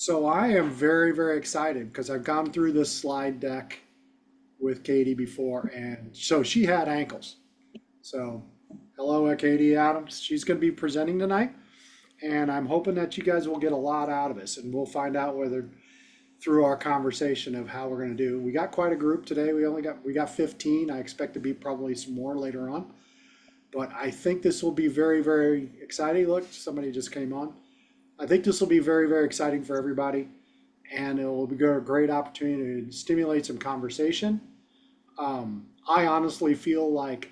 So I am very, very excited because I've gone through this slide deck with Katie before, and so she had ankles. So hello, Katie Adams. She's going to be presenting tonight, and I'm hoping that you guys will get a lot out of this, and we'll find out whether through our conversation of how we're going to do. We got quite a group today. We got 15. I expect to be probably some more later on, but I think this will be very, very exciting. Look, somebody just came on. I think this will be very, very exciting for everybody, and it will be a great opportunity to stimulate some conversation. I honestly feel like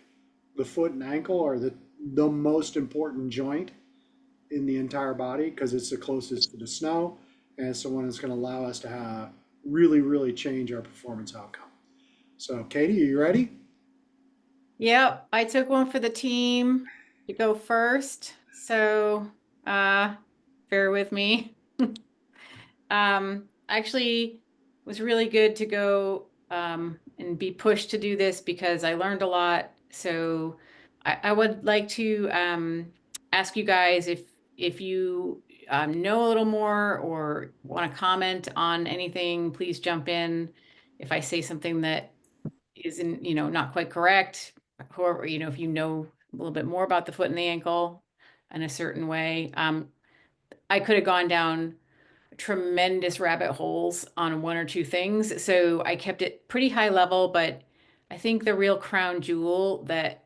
the foot and ankle are the most important joint in the entire body because it's the closest to the snow, and it's the one that's going to allow us to really, really change our performance outcome. So, Katie, are you ready? Yep, I took one for the team to go first. So, uh, bear with me. Actually, was really good to go and be pushed to do this because I learned a lot. So, I would like to ask you guys if you know a little more or want to comment on anything, please jump in. If I say something that isn't, not quite correct. However, if you know a little bit more about the foot and the ankle in a certain way. I could have gone down tremendous rabbit holes on one or two things. So I kept it pretty high level, but I think the real crown jewel that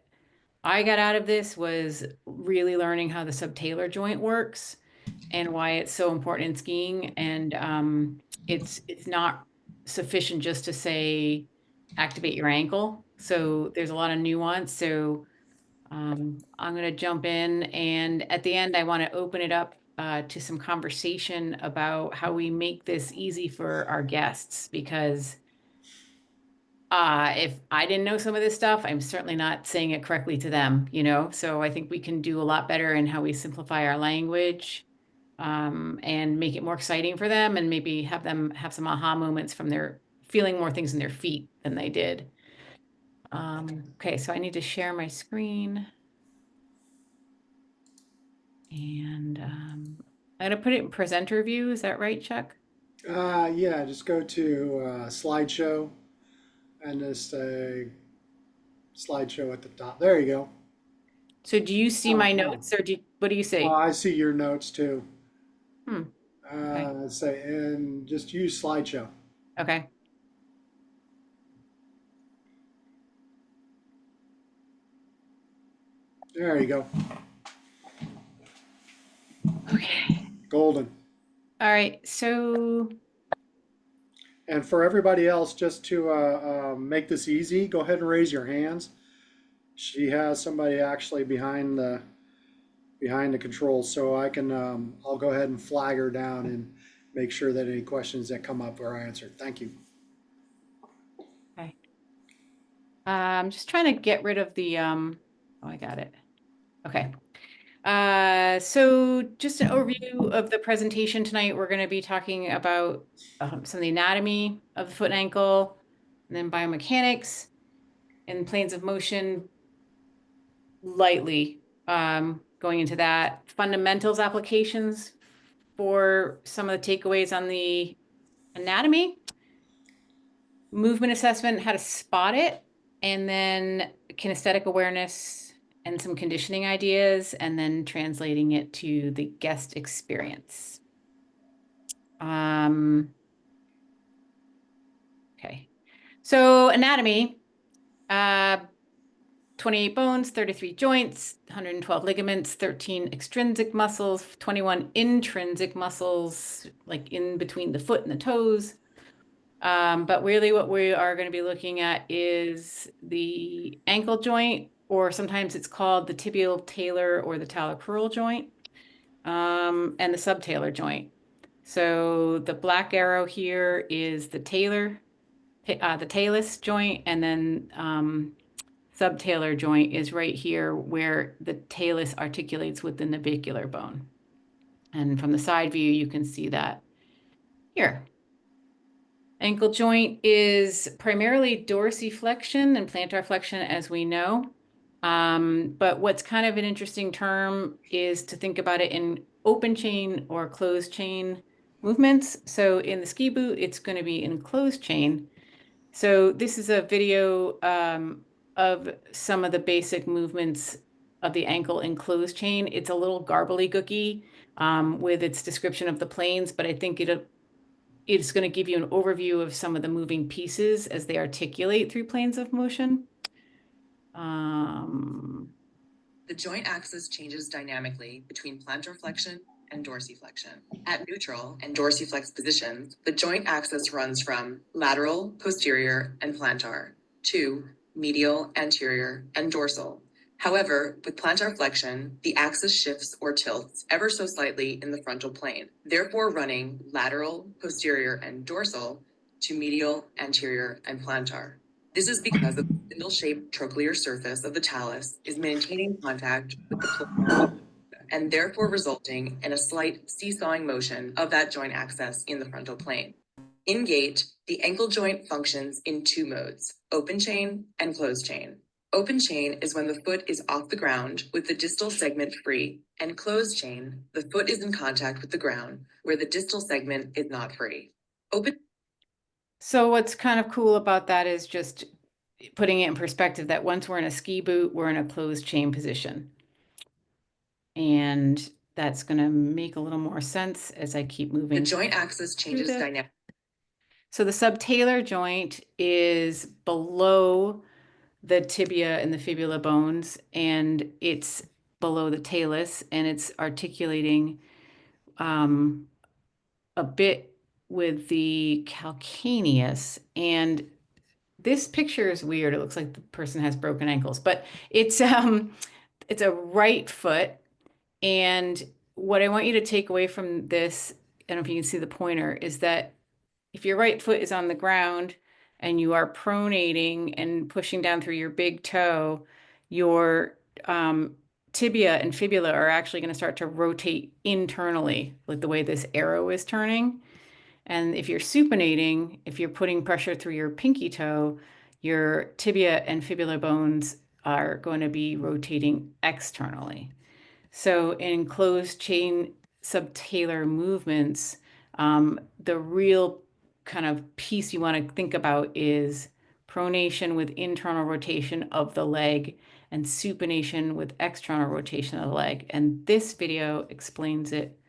I got out of this was really learning how the subtalar joint works and why it's so important in skiing. And it's not sufficient just to say activate your ankle. So there's a lot of nuance. So I'm going to jump in, and at the end, I want to open it up to some conversation about how we make this easy for our guests because if I didn't know some of this stuff, I'm certainly not saying it correctly to them. So I think we can do a lot better in how we simplify our language and make it more exciting for them and maybe have them have some aha moments from their feeling more things in their feet than they did. Okay, so I need to share my screen and I'm going to put it in presenter view. Is that right, Chuck? Yeah, just go to slideshow and just slideshow at the top. There you go. So do you see Oh, my oh. notes or what do you Oh, see? I see your notes too. Hmm. Okay. Let's say, and just use slideshow. Okay. There you go. Okay. Golden. All right. So And for everybody else, just to make this easy, go ahead and raise your hands. She has somebody actually behind the controls, so I'll go ahead and flag her down and make sure that any questions that come up are answered. Thank you. okay. I'm just trying to get rid of the oh, I got it. Okay. So just an overview of the presentation tonight. We're going to be talking about some of the anatomy of the foot and ankle, and then biomechanics and planes of motion lightly going into that. Fundamentals applications for some of the takeaways on the anatomy, movement assessment, how to spot it, and then kinesthetic awareness and some conditioning ideas, and then translating it to the guest experience. Um, okay. So anatomy, uh, 28 bones, 33 joints, 112 ligaments, 13 extrinsic muscles, 21 intrinsic muscles, like in between the foot and the toes. But really what we are going to be looking at is the ankle joint, or sometimes it's called the tibial talar or the talocrural joint, and the subtalar joint. So the black arrow here is the talus joint, and then subtalar joint is right here where the talus articulates with the navicular bone. And from the side view, you can see that here. Ankle joint is primarily dorsiflexion and plantar flexion, as we know. But what's kind of an interesting term is to think about it in open chain or closed chain movements. So in the ski boot, it's going to be in closed chain. So this is a video of some of the basic movements of the ankle in closed chain. It's a little garbly-gooky with its description of the planes, but I think it's going to give you an overview of some of the moving pieces as they articulate through planes of motion. The joint axis changes dynamically between plantar flexion and dorsiflexion. At neutral and dorsiflex positions, the joint axis runs from lateral, posterior, and plantar to medial, anterior, and dorsal. However, with plantar flexion, the axis shifts or tilts ever so slightly in the frontal plane, therefore running lateral, posterior, and dorsal to medial, anterior, and plantar. This is because the spindle-shaped trochlear surface of the talus is maintaining contact with the plantar and therefore resulting in a slight seesawing motion of that joint axis in the frontal plane. In gait, the ankle joint functions in two modes, open chain and closed chain. Open chain is when the foot is off the ground with the distal segment free, and closed chain, the foot is in contact with the ground where the distal segment is not free. So what's kind of cool about that is just putting it in perspective that once we're in a ski boot, we're in a closed chain position. And that's going to make a little more sense as I keep moving. The joint axis changes dynamic. So the subtalar joint is below the tibia and the fibula bones, and it's below the talus, and it's articulating a bit with the calcaneus. And this picture is weird. It looks like the person has broken ankles, but it's a right foot. And what I want you to take away from this, I don't know if you can see the pointer, is that if your right foot is on the ground and you are pronating and pushing down through your big toe, your tibia and fibula are actually going to start to rotate internally, like the way this arrow is turning. And if you're supinating, if you're putting pressure through your pinky toe, your tibia and fibula bones are going to be rotating externally. So in closed chain subtalar movements, the real kind of piece you want to think about is pronation with internal rotation of the leg and supination with external rotation of the leg. And this video explains it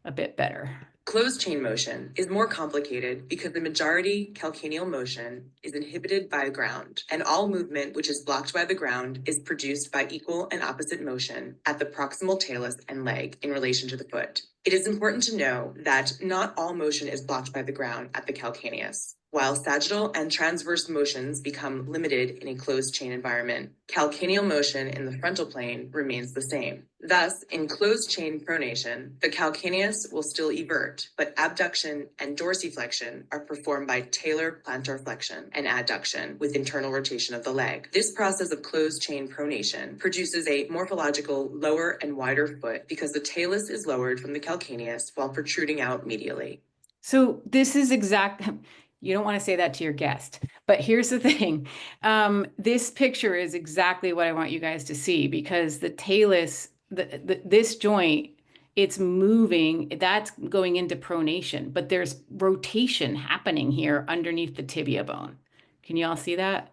a bit better. Closed chain motion is more complicated because the majority calcaneal motion is inhibited by the ground, and all movement which is blocked by the ground is produced by equal and opposite motion at the proximal talus and leg in relation to the foot. It is important to know that not all motion is blocked by the ground at the calcaneus. While sagittal and transverse motions become limited in a closed chain environment, calcaneal motion in the frontal plane remains the same. Thus, in closed chain pronation, the calcaneus will still evert, but abduction and dorsiflexion are performed by talar plantar flexion and adduction with internal rotation of the leg. This process of closed chain pronation produces a morphological lower and wider foot because the talus is lowered from the calcaneus while protruding out medially. So this is exact. You don't want to say that to your guest, but here's the thing. This picture is exactly what I want you guys to see, because the talus, this joint, it's moving, that's going into pronation, but there's rotation happening here underneath the tibia bone. Can you all see that?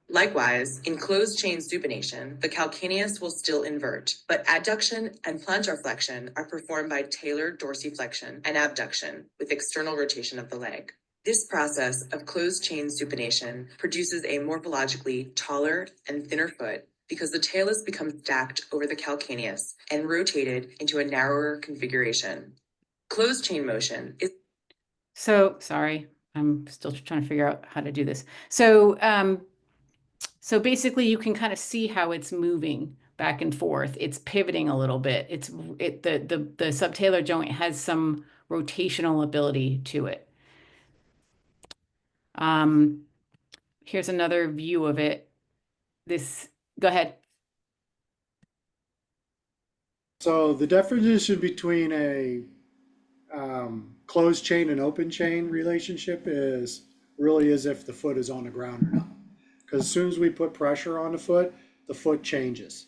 Likewise, in closed chain supination, the calcaneus will still invert, but adduction and plantar flexion are performed by talar dorsiflexion and abduction with external rotation of the leg. This process of closed chain supination produces a morphologically taller and thinner foot because the talus becomes stacked over the calcaneus and rotated into a narrower configuration. Closed chain motion is... So, sorry, I'm still trying to figure out how to do this. So basically you can kind of see how it's moving back and forth. It's pivoting a little bit. The subtalar joint has some rotational ability to it. Here's another view of it. Go ahead. So the definition between a closed chain and open chain relationship is really as if the foot is on the ground or not. Because as soon as we put pressure on the foot changes.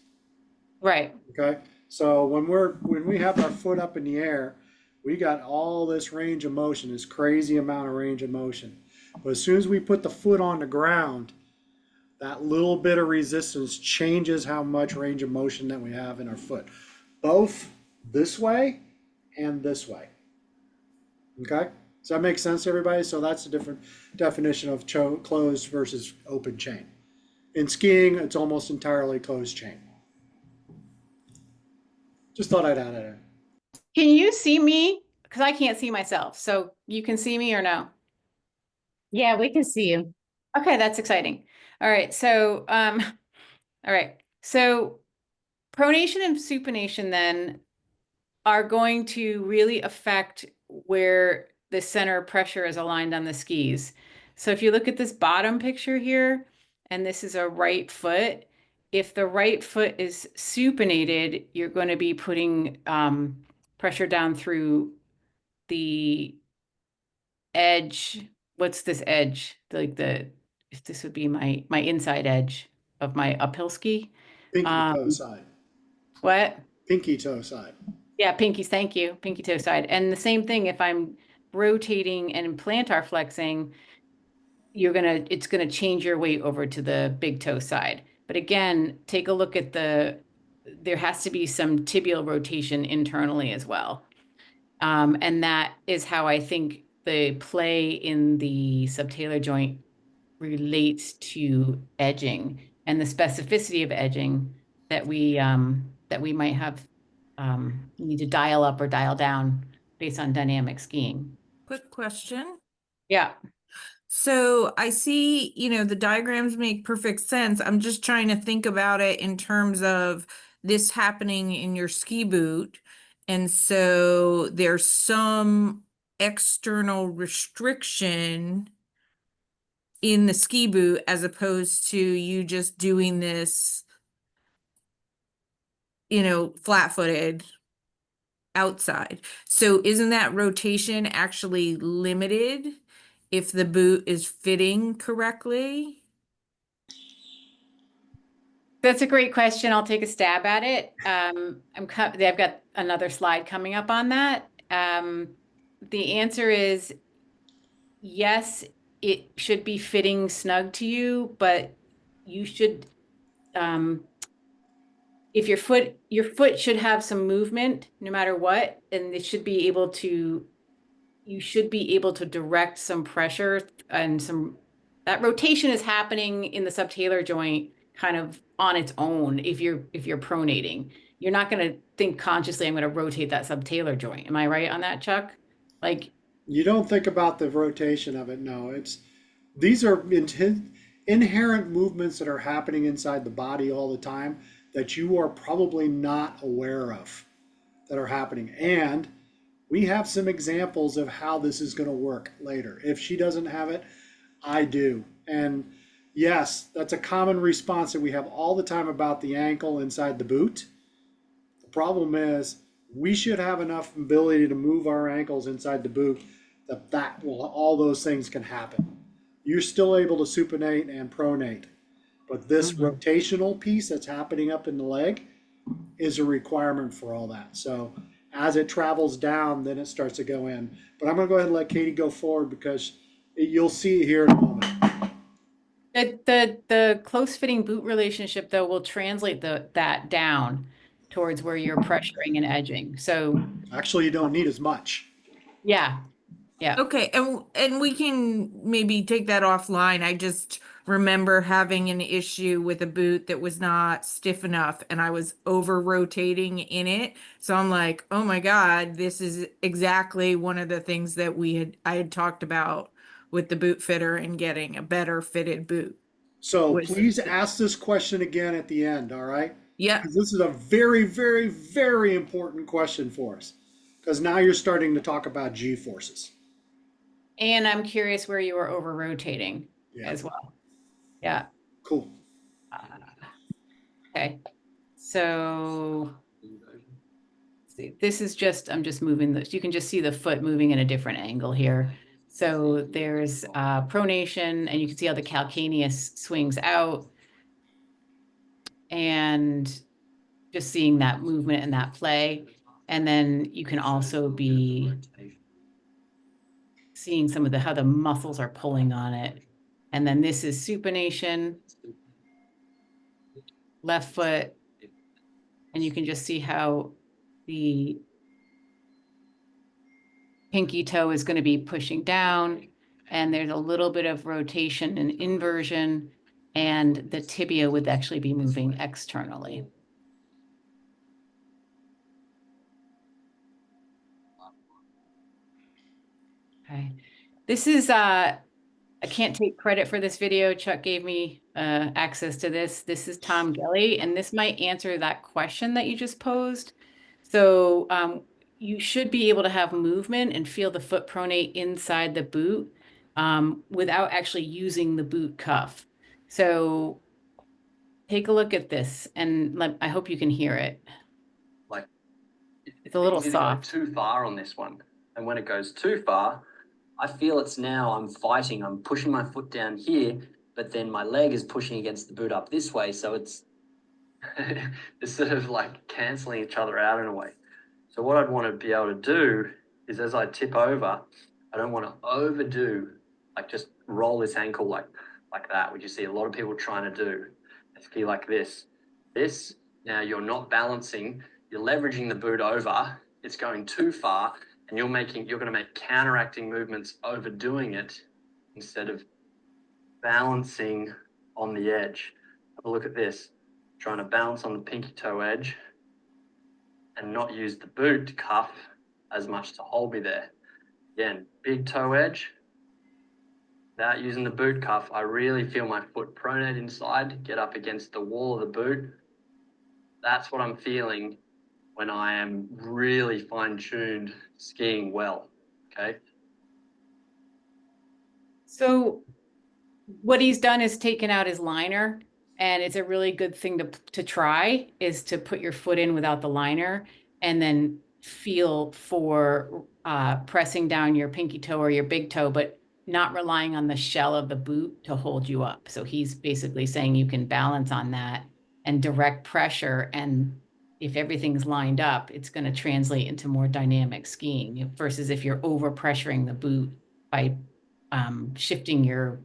Right. Okay. So when we have our foot up in the air, We got all this range of motion, this crazy amount of range of motion. But as soon as we put the foot on the ground, that little bit of resistance changes how much range of motion that we have in our foot, both this way and this way. Okay? Does that make sense to everybody? So that's a different definition of closed versus open chain. In skiing, it's almost entirely closed chain. Just thought I'd add it in. Can you see me? Because I can't see myself. So you can see me or no? Yeah, we can see you. Okay, that's exciting. All right. So, all right. So pronation and supination then are going to really affect where the center of pressure is aligned on the skis. So if you look at this bottom picture here, and this is a right foot, if the right foot is supinated, you're going to be putting pressure down through the edge. What's this edge? Like this would be my inside edge of my uphill ski. Pinky toe side. What? Pinky toe side. Yeah, pinkies, thank you. Pinky toe side. And the same thing if I'm rotating and plantar flexing, it's gonna change your weight over to the big toe side. But again, take a look at there has to be some tibial rotation internally as well. And that is how I think the play in the subtalar joint relates to edging and the specificity of edging that we might have need to dial up or dial down based on dynamic skiing. Quick question. Yeah. So I see, the diagrams make perfect sense. I'm just trying to think about it in terms of this happening in your ski boot. And so there's some external restriction in the ski boot as opposed to you just doing this, flat-footed outside. So isn't that rotation actually limited if the boot is fitting correctly? That's a great question. I'll take a stab at it. I've got another slide coming up on that. The answer is yes, it should be fitting snug to you, but you should, if your foot should have some movement no matter what, and you should be able to direct some pressure and that rotation is happening in the subtalar joint kind of on its own. If you're pronating, you're not going to think consciously, I'm going to rotate that subtalar joint. Am I right on that, Chuck? Like, You don't think about the rotation of it. No, these are inherent movements that are happening inside the body all the time that you are probably not aware of that are happening. And we have some examples of how this is going to work later. If she doesn't have it, I do. And yes, that's a common response that we have all the time about the ankle inside the boot. The problem is we should have enough ability to move our ankles inside the boot that all those things can happen. You're still able to supinate and pronate, but this rotational piece that's happening up in the leg is a requirement for all that. So as it travels down, then it starts to go in. But I'm going to go ahead and let Katie go forward because you'll see it here in a moment. the close fitting boot relationship though will translate that down towards where you're pressuring and edging. So Actually, you don't need as much. yeah. Yeah. Okay, and we can maybe take that offline. I just remember having an issue with a boot that was not stiff enough and I was over rotating in it. So I'm like, oh my God, this is exactly one of the things that I had talked about with the boot fitter and getting a better fitted boot. So please ask this question again at the end, all right? Yeah. Because this is a very, very, very important question for us. Because now you're starting to talk about G forces. And I'm curious where you were over rotating as well. Yeah. Cool. Okay. So see, I'm just moving this. You can just see the foot moving in a different angle here. So there's pronation, and you can see how the calcaneus swings out. And just seeing that movement and that play. And then you can also be seeing some of how the muscles are pulling on it. And then this is supination, left foot. And you can just see how the pinky toe is going to be pushing down, and there's a little bit of rotation and inversion, and the tibia would actually be moving externally. Okay. This is, I can't take credit for this video. Chuck gave me access to this. This is Tom Gelly, and this might answer that question that you just posed. So you should be able to have movement and feel the foot pronate inside the boot without actually using the boot cuff. So take a look at this, and I hope you can hear it. Like, It's a little easy to go soft. too far on this one. And when it goes too far, I feel it's now I'm fighting. I'm pushing my foot down here, but then my leg is pushing against the boot up this way. So it's it's sort of like canceling each other out in a way. So what I'd want to be able to do is as I tip over, I don't want to overdo, like just roll this ankle like that, which you see a lot of people trying to do. A ski like this. This, now you're not balancing, you're leveraging the boot over, it's going too far, and you're going to make counteracting movements overdoing it instead of balancing on the edge. Have a look at this. Trying to balance on the pinky toe edge and not use the boot cuff as much to hold me there. Again, big toe edge. Without using the boot cuff, I really feel my foot pronate inside, get up against the wall of the boot. That's what I'm feeling when I am really fine-tuned skiing well, okay? So what he's done is taken out his liner, and it's a really good thing to try is to put your foot in without the liner and then feel for pressing down your pinky toe or your big toe, but not relying on the shell of the boot to hold you up. So he's basically saying you can balance on that and direct pressure, and if everything's lined up, it's going to translate into more dynamic skiing versus if you're over pressuring the boot by shifting your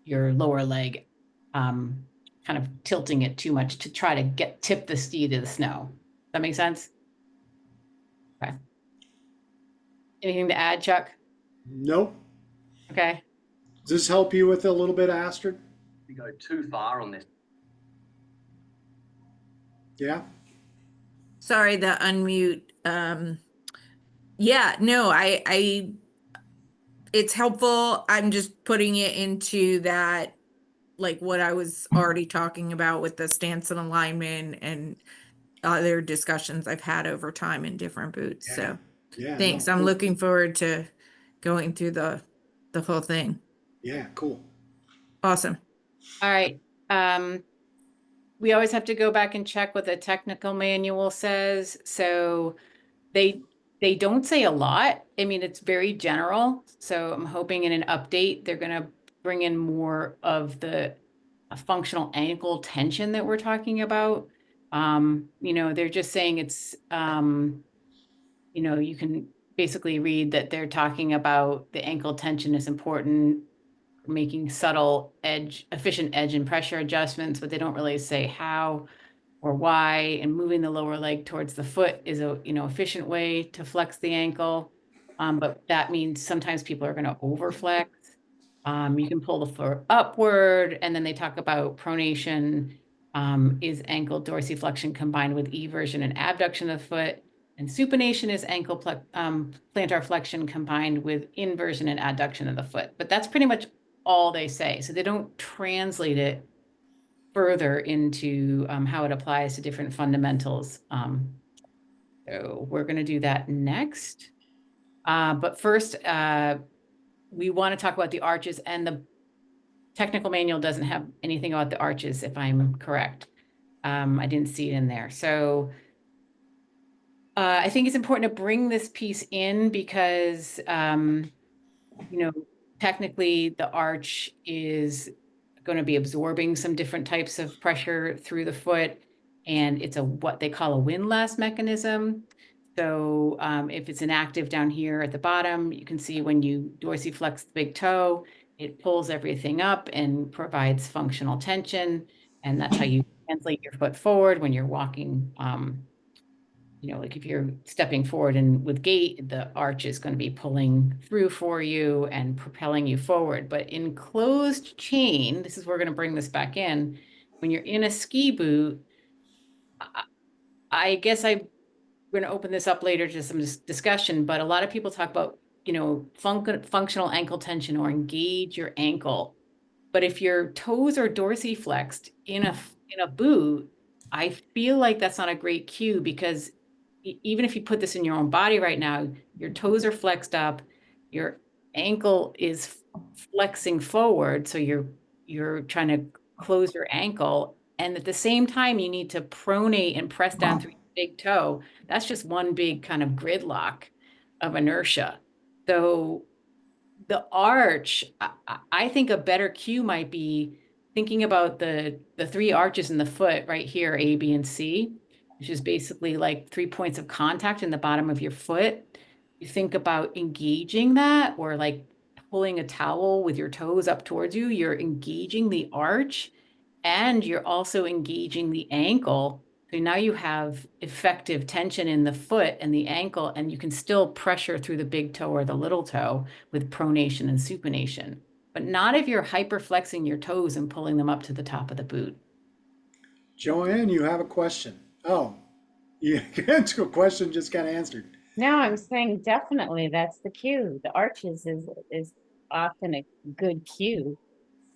lower leg, kind of tilting it too much to try to tip the ski to the snow. Does that make sense? Okay. Anything to add, Chuck? Nope. Okay. Does this help you with a little bit, Astrid? You go too far on this. Yeah. Sorry, the unmute. Yeah, no, I it's helpful. I'm just putting it into that, like what I was already talking about with the stance and alignment and other discussions I've had over time in different boots. Yeah. So Yeah. thanks. No, I'm cool. looking forward to going through the whole thing. Yeah, cool. Awesome. All right. We always have to go back and check what the technical manual says. So they don't say a lot. I mean, it's very general. So I'm hoping in an update, they're going to bring in more of the functional ankle tension that we're talking about. They're just saying it's, you can basically read that they're talking about the ankle tension is important, making subtle efficient edge and pressure adjustments, but they don't really say how or why, and moving the lower leg towards the foot is a efficient way to flex the ankle. But that means sometimes people are going to overflex. You can pull the foot upward, and then they talk about pronation is ankle dorsiflexion combined with eversion and abduction of the foot, and supination is ankle plantar flexion combined with inversion and adduction of the foot. But that's pretty much all they say. So they don't translate it further into how it applies to different fundamentals. So we're going to do that next. But first, we want to talk about the arches, and the technical manual doesn't have anything about the arches, if I'm correct. I didn't see it in there. So I think it's important to bring this piece in because, technically the arch is going to be absorbing some different types of pressure through the foot, and it's what they call a windlass mechanism. So if it's inactive down here at the bottom, you can see when you dorsiflex the big toe, it pulls everything up and provides functional tension. And that's how you translate your foot forward when you're walking. You know, like if you're stepping forward and with gait, the arch is going to be pulling through for you and propelling you forward. But in closed chain, this is where we're going to bring this back in. When you're in a ski boot, I guess we're going to open this up later to some discussion, but a lot of people talk about, you know, functional ankle tension or engage your ankle. But if your toes are dorsiflexed in a boot, I feel like that's not a great cue because even if you put this in your own body right now, your toes are flexed up, your ankle is flexing forward, so you're trying to close your ankle, and at the same time you need to pronate and press down through your big toe. That's just one big kind of gridlock of inertia. So the arch, I think a better cue might be thinking about the three arches in the foot right here, A, B, and C, which is basically like 3 points of contact in the bottom of your foot. You think about engaging that, or like pulling a towel with your toes up towards you. You're engaging the arch and you're also engaging the ankle. So now you have effective tension in the foot and the ankle, and you can still pressure through the big toe or the little toe with pronation and supination, but not if you're hyperflexing your toes and pulling them up to the top of the boot. Joanne, you have a question. Oh, you answered a question just got answered. No, I'm saying definitely that's the cue. The arches is often a good cue.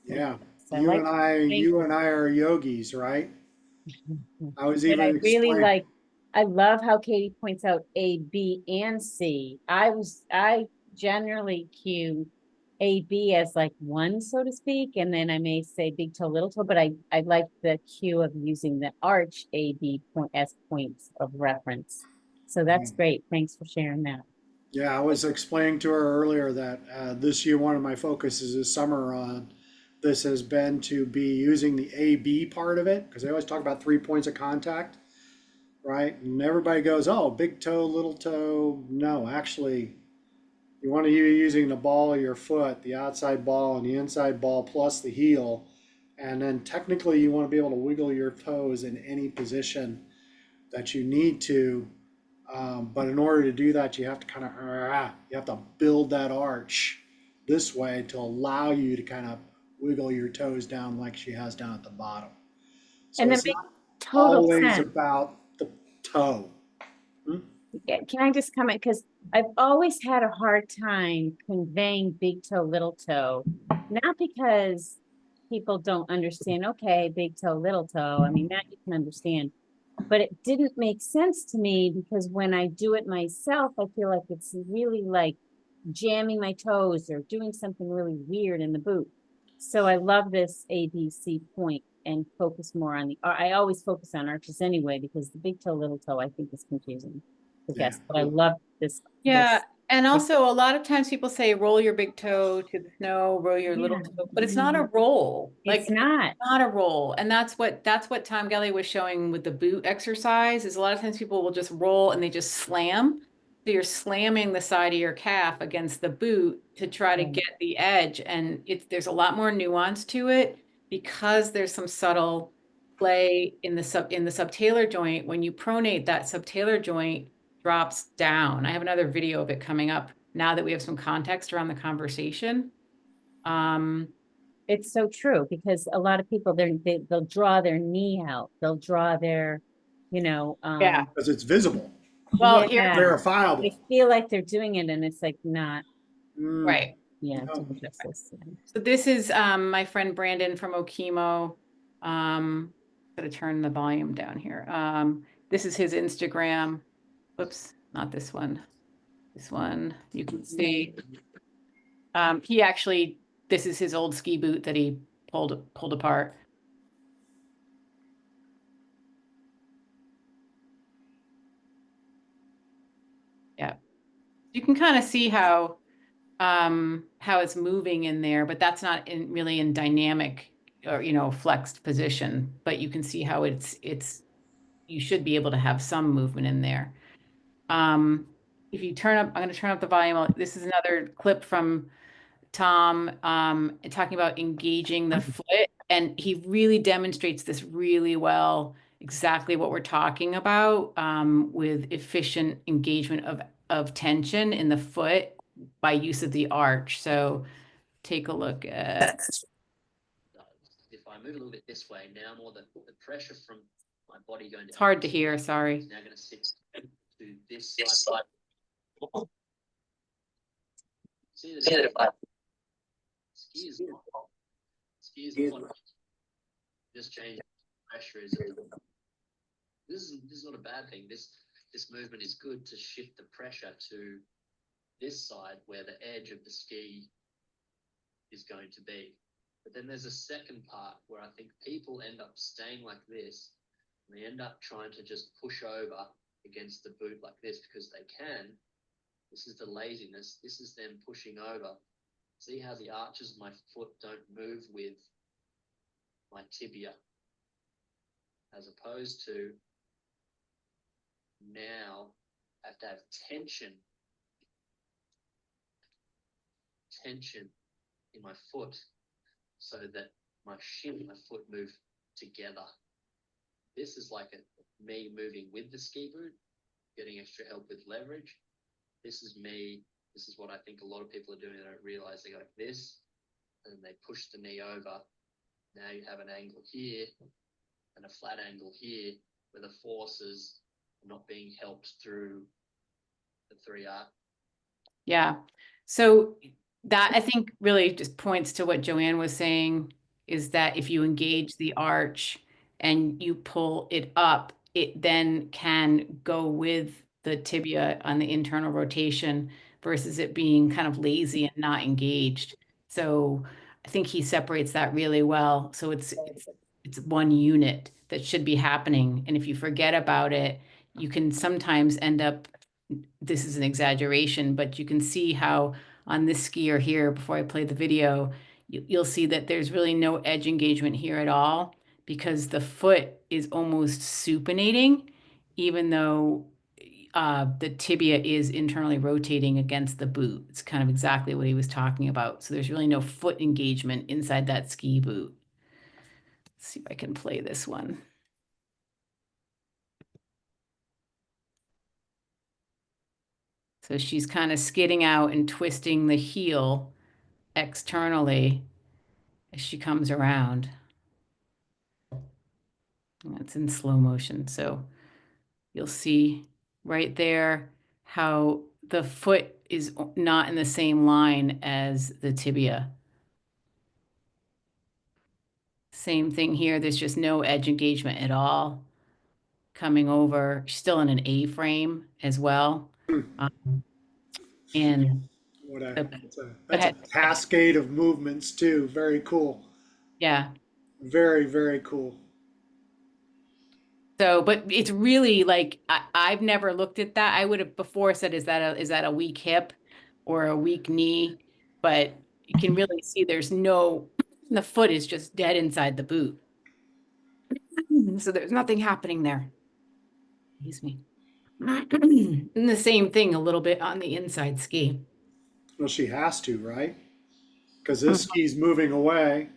Yeah. So I like, You and I are yogis, right? I was but I even really explaining. like, I love how Katie points out A, B, and C. I generally cue A, B as like one, so to speak, and then I may say big toe, little toe, but I like the cue of using the arch A, B point as points of reference. So that's great. Thanks for sharing that. Yeah, I was explaining to her earlier that this year one of my focuses this summer on this has been to be using the AB part of it because they always talk about 3 points of contact, right? And everybody goes, "Oh, big toe, little toe." No, actually, you want to be using the ball of your foot, the outside ball and the inside ball plus the heel, and then technically you want to be able to wiggle your toes in any position that you need to. But in order to do that, you have to kind of you have to build that arch this way to allow you to kind of wiggle your toes down like she has down at the bottom. So And that it's makes not total always sense. about the toe. Hmm? Yeah, can I just comment? Because I've always had a hard time conveying big toe, little toe, not because people don't understand, okay, big toe, little toe. I mean, that you can understand, but it didn't make sense to me because when I do it myself, I feel like it's really like jamming my toes or doing something really weird in the boot. So I love this ABC point and focus more on I always focus on arches anyway, because the big toe, little toe, I think is confusing. I Yeah. guess, but I love this. Yeah, and also a lot of times people say roll your big toe to the snow, roll your little Yeah. toe, but it's not a roll. Like It's not. not a roll. And that's what Tom Gelly was showing with the boot exercise is a lot of times people will just roll and they just slam. So you're slamming the side of your calf against the boot to try to get the edge. And there's a lot more nuance to it because there's some subtle play in the subtalar joint. When you pronate, that subtalar joint drops down. I have another video of it coming up now that we have some context around the conversation. It's so true because a lot of people they'll draw their knee out. They'll draw their, Yeah. Because it's visible, Well, here, yeah. verifiable. They feel like they're doing it and it's like not, Mm, right. yeah, no. doing justice. Yeah. So this is my friend Brandon from Okemo. Gotta turn the volume down here. This is his Instagram. Oops, not this one. This one you can see. He actually, this is his old ski boot that he pulled apart. Yeah, you can kind of see how it's moving in there, but that's not really in dynamic or flexed position. But you can see how you should be able to have some movement in there. If you turn up, I'm going to turn up the volume. This is another clip from Tom talking about engaging the foot, and he really demonstrates this really well, exactly what we're talking about with efficient engagement of tension in the foot by use of the arch. So take a look at. If I move a little bit this way, now more the pressure from my body going to. It's hard to hear, sorry. Is now going to sit to this side. See that ski is just change pressure is this is not a bad thing. This movement is good to shift the pressure to this side where the edge of the ski is going to be. But then there's a second part where I think people end up staying like this, and they end up trying to just push over against the boot like this because they can. This is the laziness. This is them pushing over. See how the arches of my foot don't move with my tibia, as opposed to now I have to have tension in my foot so that my shin and my foot move together. This is like me moving with the ski boot, getting extra help with leverage. This is me. This is what I think a lot of people are doing. They don't realize they go like this, and they push the knee over. Now you have an angle here and a flat angle here where the forces are not being helped through the 3R. Yeah. So that I think really just points to what Joanne was saying, is that if you engage the arch and you pull it up, it then can go with the tibia on the internal rotation versus it being kind of lazy and not engaged. So I think he separates that really well. So it's one unit that should be happening. And if you forget about it, you can sometimes end up, this is an exaggeration, but you can see how on this skier here, before I play the video, you'll see that there's really no edge engagement here at all because the foot is almost supinating, even though the tibia is internally rotating against the boot. It's kind of exactly what he was talking about. So there's really no foot engagement inside that ski boot. Let's see if I can play this one. So she's kind of skidding out and twisting the heel externally as she comes around. It's in slow motion. So you'll see right there how the foot is not in the same line as the tibia. Same thing here. There's just no edge engagement at all. Coming over, still in an A-frame as well. And that's a cascade of movements too. Very cool. Yeah. Very, very cool. So, but it's really like I've never looked at that. I would have before said, is that a weak hip or a weak knee? But you can really see there's no, the foot is just dead inside the boot. So there's nothing happening there. Excuse me. And the same thing a little bit on the inside ski. Well, she has to, right? Because this ski's moving away.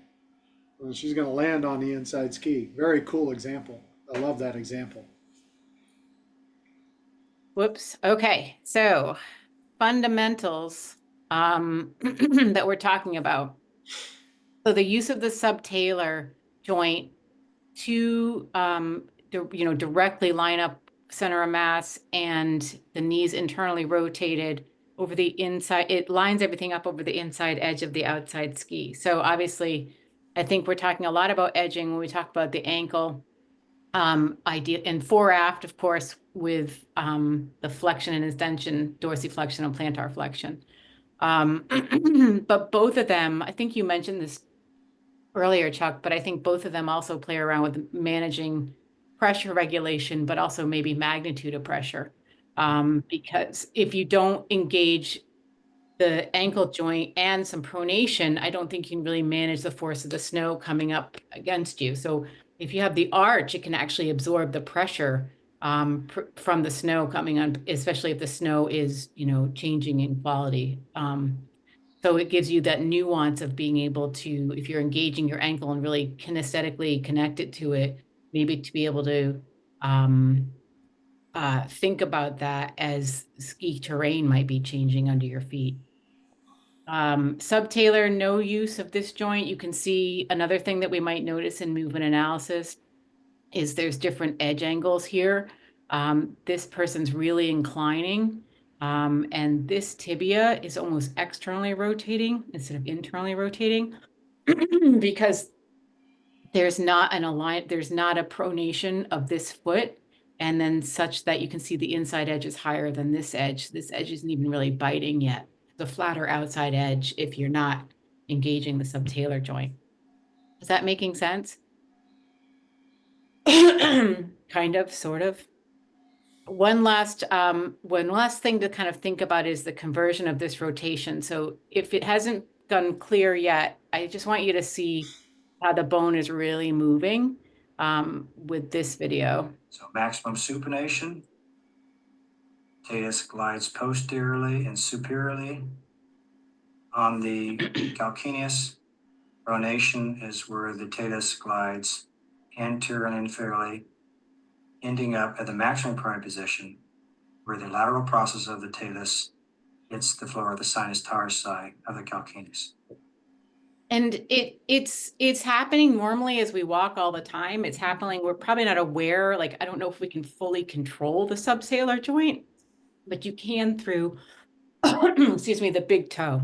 And she's going to land on the inside ski. Very cool example. I love that example. Whoops. Okay. So fundamentals that we're talking about. So the use of the subtalar joint to directly line up center of mass and the knees internally rotated over the inside. It lines everything up over the inside edge of the outside ski. So obviously, I think we're talking a lot about edging when we talk about the ankle idea, and foraft, of course, with the flexion and extension, dorsiflexion and plantar flexion. But both of them, I think you mentioned this earlier, Chuck, but I think both of them also play around with managing pressure regulation, but also maybe magnitude of pressure. Because if you don't engage the ankle joint and some pronation, I don't think you can really manage the force of the snow coming up against you. So if you have the arch, it can actually absorb the pressure from the snow coming on, especially if the snow is, you know, changing in quality. So it gives you that nuance of being able to, if you're engaging your ankle and really kinesthetically connected to it, maybe to be able to think about that as ski terrain might be changing under your feet. Subtalar, no use of this joint. You can see another thing that we might notice in movement analysis is there's different edge angles here. This person's really inclining, and this tibia is almost externally rotating instead of internally rotating because there's not there's not a pronation of this foot, and then such that you can see the inside edge is higher than this edge. This edge isn't even really biting yet. The flatter outside edge if you're not engaging the subtalar joint. Is that making sense? Kind of, sort of. One last thing to kind of think about is the conversion of this rotation. So if it hasn't gone clear yet, I just want you to see how the bone is really moving with this video. So maximum supination. Talus glides posteriorly and superiorly. On the calcaneus, pronation is where the talus glides anteriorly and inferiorly, ending up at the maximum pronate position, where the lateral process of the talus hits the floor of the sinus tarsi of the calcaneus. And it's happening normally as we walk all the time. It's happening. We're probably not aware. Like, I don't know if we can fully control the subtalar joint, but you can through, excuse me, the big toe,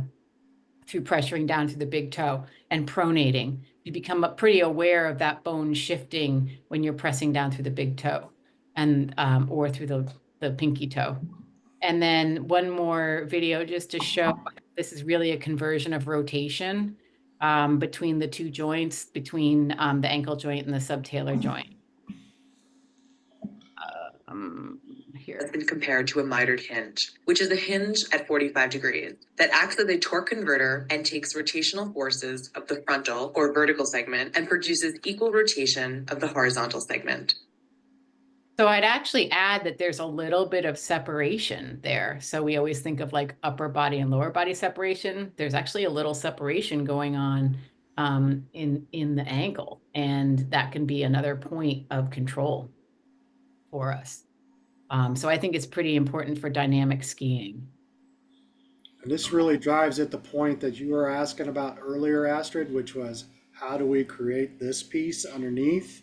through pressuring down to the big toe and pronating. You become pretty aware of that bone shifting when you're pressing down through the big toe and or through the pinky toe. And then one more video just to show this is really a conversion of rotation between the two joints, between the ankle joint and the subtalar joint. Here. Has been compared to a mitered hinge, which is a hinge at 45 degrees that acts as a torque converter and takes rotational forces of the frontal or vertical segment and produces equal rotation of the horizontal segment. So I'd actually add that there's a little bit of separation there. So we always think of like upper body and lower body separation. There's actually a little separation going on in the ankle, and that can be another point of control for us. So I think it's pretty important for dynamic skiing. And this really drives at the point that you were asking about earlier, Astrid, which was how do we create this piece underneath?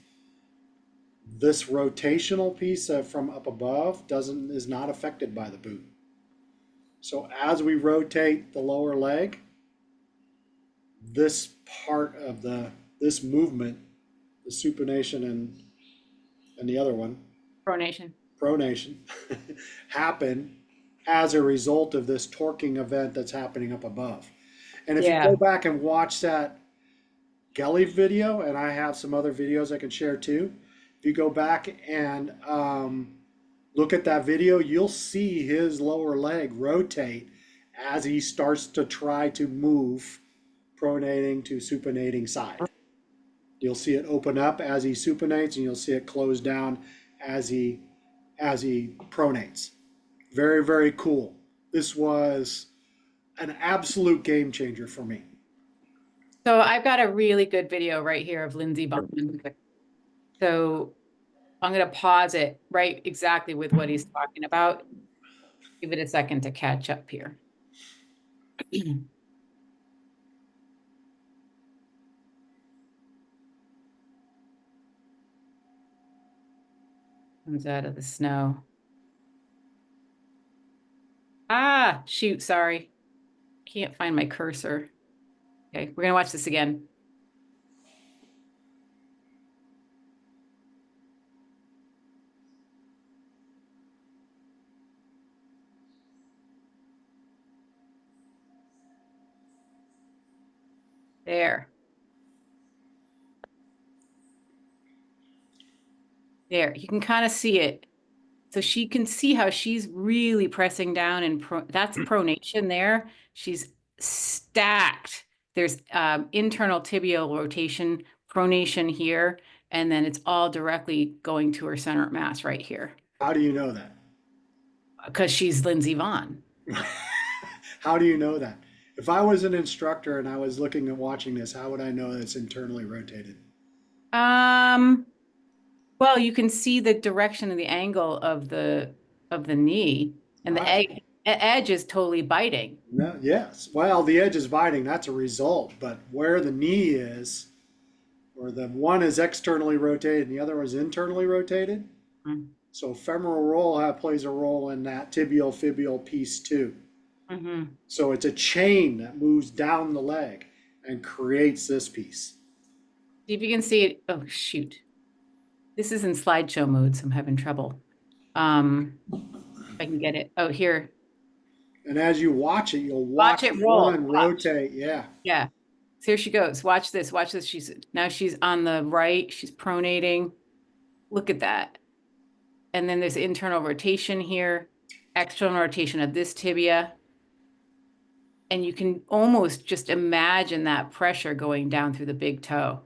This rotational piece from up above is not affected by the boot. So as we rotate the lower leg, this part of this movement, the supination and the other one, Pronation. happen as a result of this torquing event that's happening up above. And if Yeah. you go back and watch that Gelly video, and I have some other videos I can share too, if you go back and look at that video, you'll see his lower leg rotate as he starts to try to move pronating to supinating side. You'll see it open up as he supinates, and you'll see it close down as he pronates. Very, very cool. This was an absolute game changer for me. So I've got a really good video right here of Lindsey Baughman. So I'm going to pause it right exactly with what he's talking about. Give it a second to catch up here. Comes out of the snow. Ah, shoot, sorry. Can't find my cursor. Okay, we're gonna watch this again. There. There, you can kind of see it. So she can see how she's really pressing down, and that's pronation there. She's stacked. There's internal tibial rotation, pronation here, and then it's all directly going to her center mass right here. How do you know that? because she's Lindsey Vaughn. How do you know that? If I was an instructor and I was looking at watching this, how would I know that it's internally rotated? Um, well, you can see the direction and the angle of the knee, and the edge is totally biting. No, yes. Well, the edge is biting. That's a result. But where the knee is, or the one is externally rotated and the other is internally rotated. Mm. So femoral roll plays a role in that tibial fibular piece too. Mm-hmm. So it's a chain that moves down the leg and creates this piece. See if you can see it. Oh, shoot. This is in slideshow mode, so I'm having trouble. If I can get it. Oh, here. And as you watch it, you'll watch Watch it roll. one rotate. Yeah. Yeah. So here she goes. Watch this. Watch this. She's on the right. She's pronating. Look at that. And then there's internal rotation here, external rotation of this tibia. And you can almost just imagine that pressure going down through the big toe.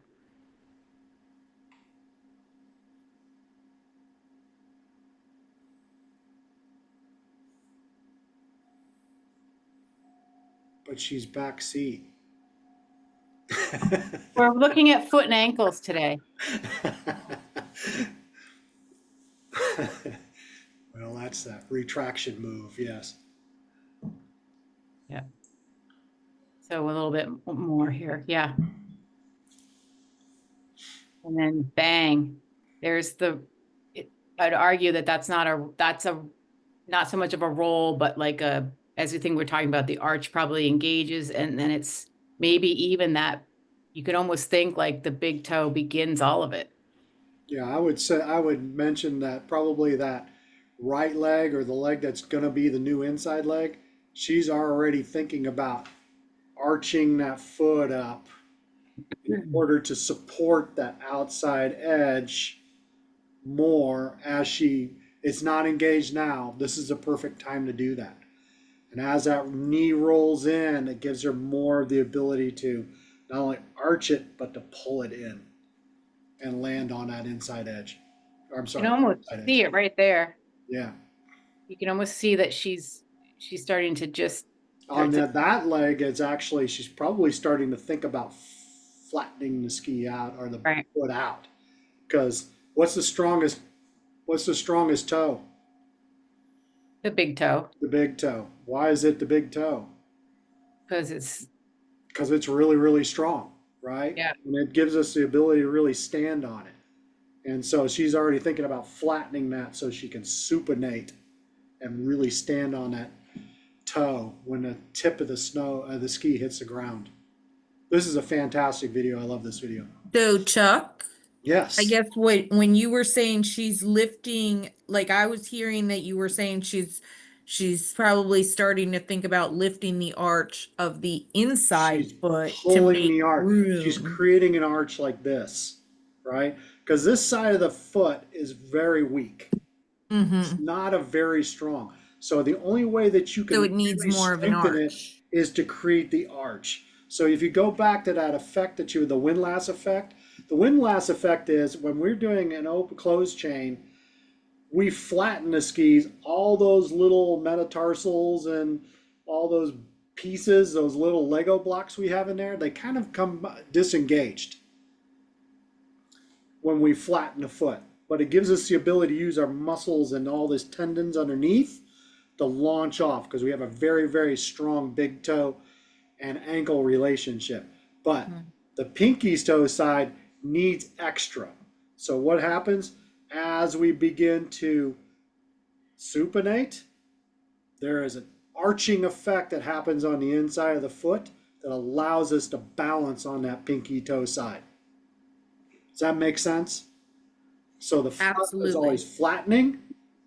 But she's back seat. We're looking at foot and ankles today. Well, that's that retraction move. Yes. Yeah. So a little bit more here. Yeah. And then bang, there's I'd argue that that's not so much of a roll, but like as you think we're talking about, the arch probably engages, and then it's maybe even that you could almost think like the big toe begins all of it. Yeah, I would mention that probably that right leg or the leg that's going to be the new inside leg, she's already thinking about arching that foot up in order to support that outside edge more as it's not engaged now. This is a perfect time to do that. And as that knee rolls in, it gives her more of the ability to not only arch it, but to pull it in and land on that inside edge. Or, I'm You sorry. can almost see it right there. Yeah. You can almost see that she's starting to just On that leg, she's probably starting to think about flattening the ski out or the right. foot out. Because what's the strongest toe? The big toe. The big toe. Why is it the big toe? Because it's really, really strong, right? Yeah. And it gives us the ability to really stand on it. And so she's already thinking about flattening that so she can supinate and really stand on that toe when the tip of the ski hits the ground. This is a fantastic video. I love this video. So Chuck, Yes. I guess when you were saying she's lifting, like I was hearing that you were saying she's probably starting to think about lifting the arch of the inside She's foot to pulling make the arch. room. She's creating an arch like this, right? Because this side of the foot is very weak. It's not a very strong. So the only way that you can So it needs really more of an strengthen it arch. is to create the arch. So if you go back to that effect the windlass effect, the windlass effect is when we're doing an open closed chain, we flatten the skis, all those little metatarsals and all those pieces, those little Lego blocks we have in there, they kind of come disengaged when we flatten the foot. But it gives us the ability to use our muscles and all this tendons underneath to launch off because we have a very, very strong big toe and ankle relationship. But the pinky's toe side needs extra. So what happens as we begin to supinate? There is an arching effect that happens on the inside of the foot that allows us to balance on that pinky toe side. Does that make sense? So the foot is Absolutely. always flattening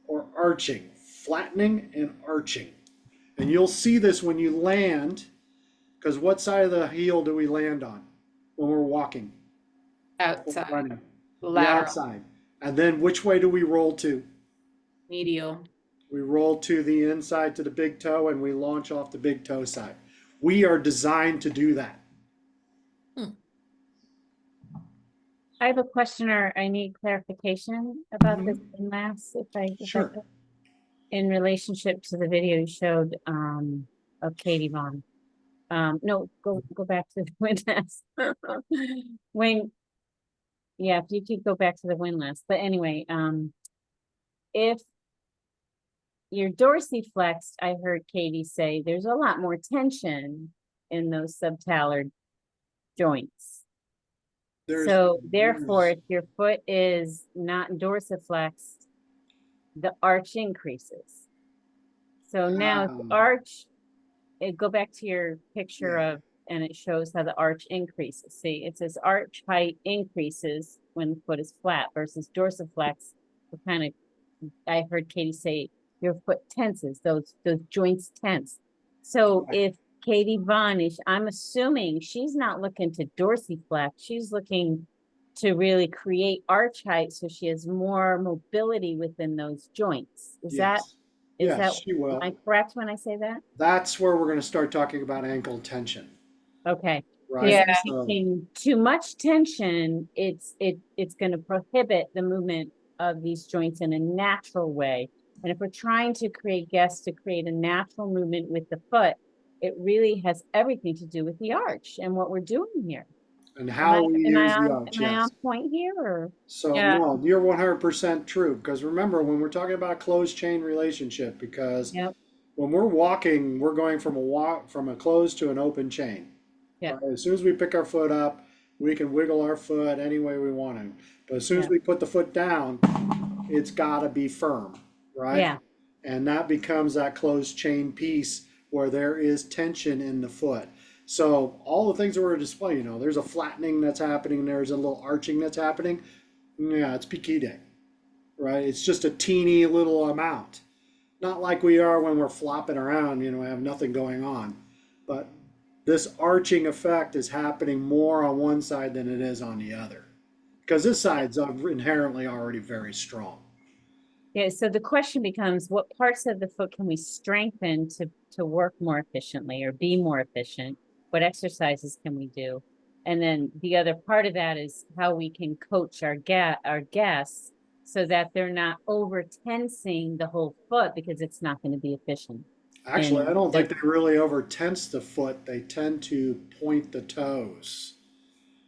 or arching, flattening and arching. And you'll see this when you land, because what side of the heel do we land on when we're walking? outside, Running. The lateral, outside. And then which way do we roll to? medial. We roll to the inside to the big toe and we launch off the big toe side. We are designed to do that. I have a question or I need clarification about this Mm-hmm. last, if I Sure. could, in relationship to the video you showed, of Katie Vaughn. No, go back to the windlass. When, yeah, if you could go back to the windlass, but anyway, if you're dorsiflexed, I heard Katie say there's a lot more tension in those subtalar joints. So therefore, if your foot is not dorsiflexed, the arch increases. So now if the arch, go back to your picture Yeah. of, and it shows how the arch increases. See, it says arch height increases when the foot is flat versus dorsiflex. Kind of, I heard Katie say your foot tenses, those joints tense. So Right. if Katie Vaughn is, I'm assuming she's not looking to dorsiflex, she's looking to really create arch height so she has more mobility within those joints. Is that, Yes. Yes, she am will. I correct when I say that? That's where we're going to start talking about ankle tension, Okay. right? Yeah. So, In too much tension, it's going to prohibit the movement of these joints in a natural way. And if we're trying to create a natural movement with the foot, it really has everything to do with the arch and what we're doing here. and how we use the arch, Am I yes. on point here or? So Yeah. no, you're 100% true. Because remember, when we're talking about a closed chain relationship, because Yep. when we're walking, we're going from a closed to an open chain. Yep. Right? As soon as we pick our foot up, we can wiggle our foot any way we want to. But as soon as Yep. we put the foot down, it's got to be firm, right? Yeah. And that becomes that closed chain piece where there is tension in the foot. So all the things that we're displaying, there's a flattening that's happening, there's a little arching that's happening. Yeah, it's piquete, right? It's just a teeny little amount. Not like we are when we're flopping around, have nothing going on. But this arching effect is happening more on one side than it is on the other. Because this side's inherently already very strong. Yeah, so the question becomes, what parts of the foot can we strengthen to work more efficiently or be more efficient? What exercises can we do? And then the other part of that is how we can coach our guests so that they're not over tensing the whole foot because it's not going to be efficient. Actually, And I don't think they really over tense the foot. They tend to point the toes.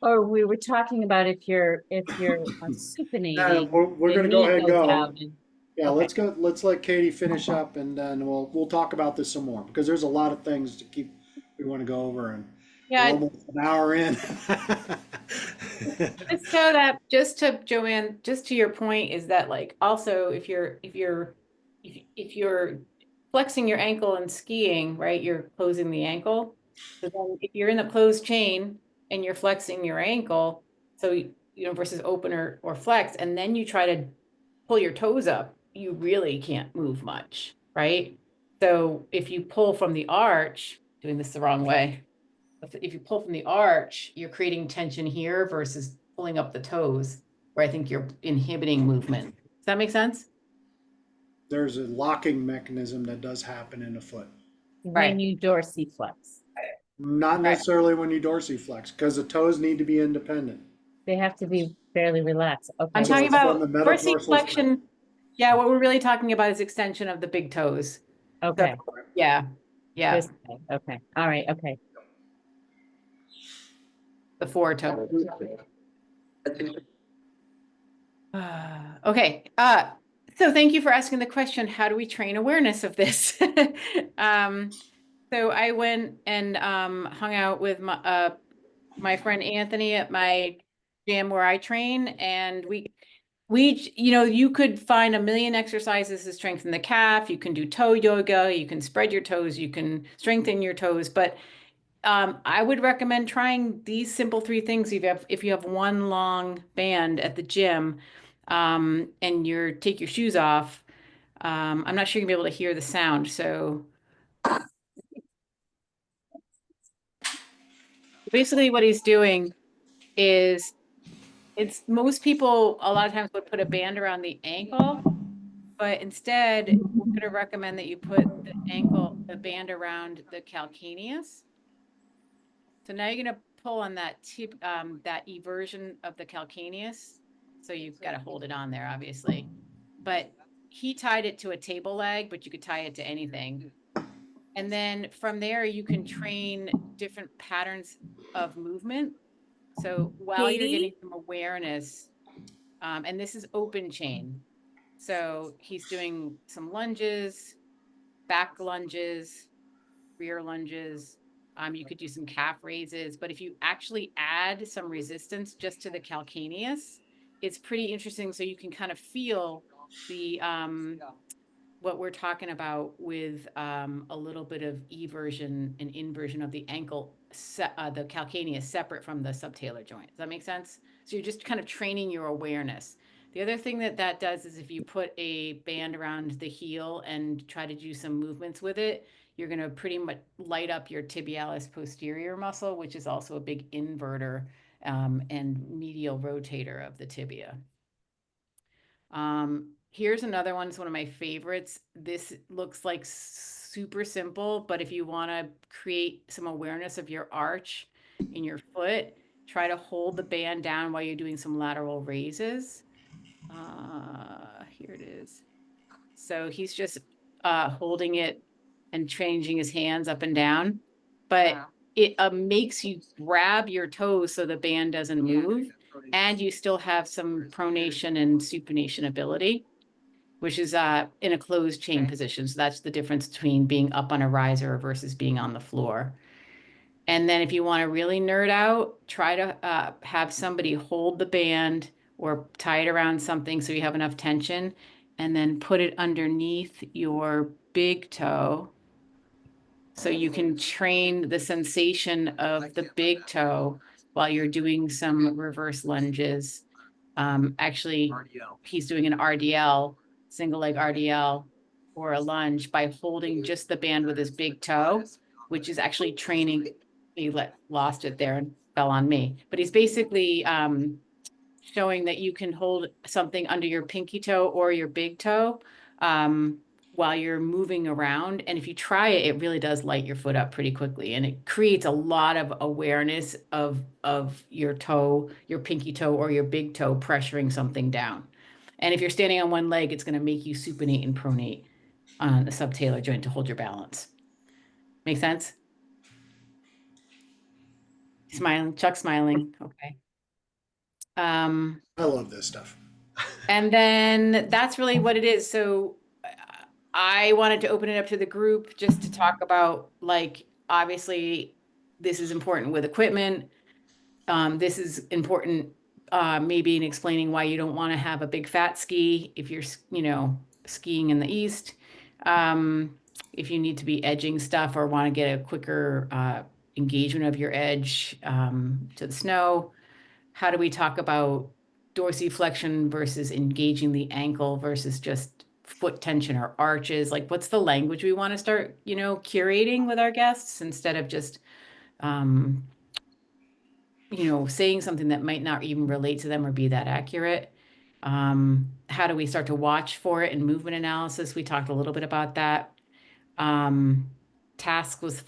or we were talking about if you're Yeah, supinating, we're the going to go knee ahead and goes go. out. And, Yeah, okay. let's go. Let's let Katie finish up, and then we'll talk about this some more because there's a lot of things to keep we want to go over, and we're Yeah. almost an hour in. Just so that, just to Joanne, just to your point, is that like also if you're flexing your ankle and skiing, right, you're closing the ankle. So then if you're in a closed chain and you're flexing your ankle, so versus open or flex, and then you try to pull your toes up, you really can't move much, right? So if you pull from the arch, doing this the wrong way. If you pull from the arch, you're creating tension here versus pulling up the toes, where I think you're inhibiting movement. Does that make sense? There's a locking mechanism that does happen in the foot. When you dorsiflex, Not Right. necessarily when you dorsiflex, because the toes need to be independent. they have to be fairly relaxed. Okay. I'm So talking it's from about the metatarsal spine. dorsiflexion. Yeah, what we're really talking about is extension of the big toes. Okay. So, yeah, yeah, This way. Okay. All right. Okay. the four toes. Okay. So thank you for asking the question, how do we train awareness of this? So I went and hung out with my friend Anthony at my gym where I train, and we you could find a million exercises to strengthen the calf. You can do toe yoga, you can spread your toes, you can strengthen your toes, but I would recommend trying these simple three things if you have one long band at the gym, and take your shoes off. I'm not sure you're gonna be able to hear the sound, so basically what he's doing is most people a lot of times would put a band around the ankle, but instead we're going to recommend that you put the band around the calcaneus. So now you're going to pull on that tip, that eversion of the calcaneus. So you've got to hold it on there, obviously. But he tied it to a table leg, but you could tie it to anything. And then from there, you can train different patterns of movement. So while you're getting Katie? some awareness, and this is open chain. So he's doing some lunges, back lunges, rear lunges. You could do some calf raises, but if you actually add some resistance just to the calcaneus, it's pretty interesting. So you can kind of feel the what we're talking about with a little bit of eversion and inversion of the ankle, the calcaneus separate from the subtalar joint. Does that make sense? So you're just kind of training your awareness. The other thing that that does is if you put a band around the heel and try to do some movements with it, you're going to pretty much light up your tibialis posterior muscle, which is also a big inverter and medial rotator of the tibia. Here's another one. It's one of my favorites. This looks like super simple, but if you want to create some awareness of your arch in your foot, try to hold the band down while you're doing some lateral raises. Here it is. So he's just holding it and changing his hands up and down, but it makes you grab your toes so the band doesn't move, and you still have some pronation and supination ability, which is in a closed chain position. So that's the difference between being up on a riser versus being on the floor. And then if you want to really nerd out, try to have somebody hold the band or tie it around something so you have enough tension, and then put it underneath your big toe so you can train the sensation of the big toe while you're doing some reverse lunges. Actually, he's doing an RDL, single leg RDL, or a lunge by holding just the band with his big toe, which is actually training. He lost it there and fell on me. But he's basically showing that you can hold something under your pinky toe or your big toe while you're moving around. And if you try it, it really does light your foot up pretty quickly. And it creates a lot of awareness of your toe, your pinky toe or your big toe pressuring something down. And if you're standing on one leg, it's going to make you supinate and pronate on the subtalar joint to hold your balance. Make sense? Smiling, Chuck smiling. Okay. I love this stuff. And then that's really what it is. So I wanted to open it up to the group just to talk about, like, obviously this is important with equipment. This is important maybe in explaining why you don't want to have a big fat ski if you're, skiing in the east. If you need to be edging stuff or want to get a quicker engagement of your edge to the snow. How do we talk about dorsiflexion versus engaging the ankle versus just foot tension or arches? Like, what's the language we want to start, curating with our guests instead of just, saying something that might not even relate to them or be that accurate? How do we start to watch for it in movement analysis? We talked a little bit about that. Tasks with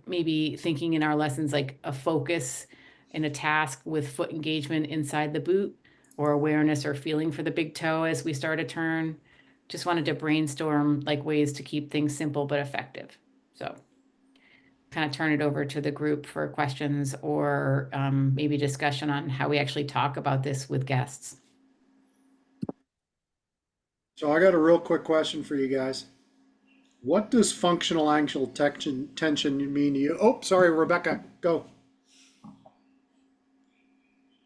maybe thinking in our lessons like a focus in a task with foot engagement inside the boot, or awareness or feeling for the big toe as we start a turn. Just wanted to brainstorm like ways to keep things simple but effective. So kind of turn it over to the group for questions or maybe discussion on how we actually talk about this with guests. So I got a real quick question for you guys. What does functional ankle tension mean to you? Oh, sorry, Rebecca, go.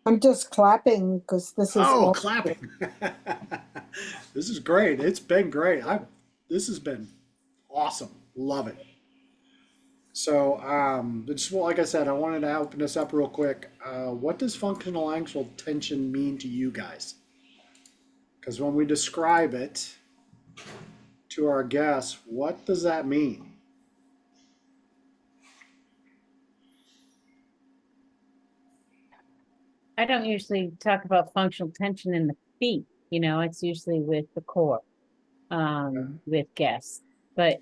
I'm just clapping because this is Oh, all. clapping. This is great. It's been great. This has been awesome. Love it. So, just like I said, I wanted to open this up real quick. What does functional ankle tension mean to you guys? Because when we describe it to our guests, what does that mean? I don't usually talk about functional tension in the feet, it's usually with the core, with guests. But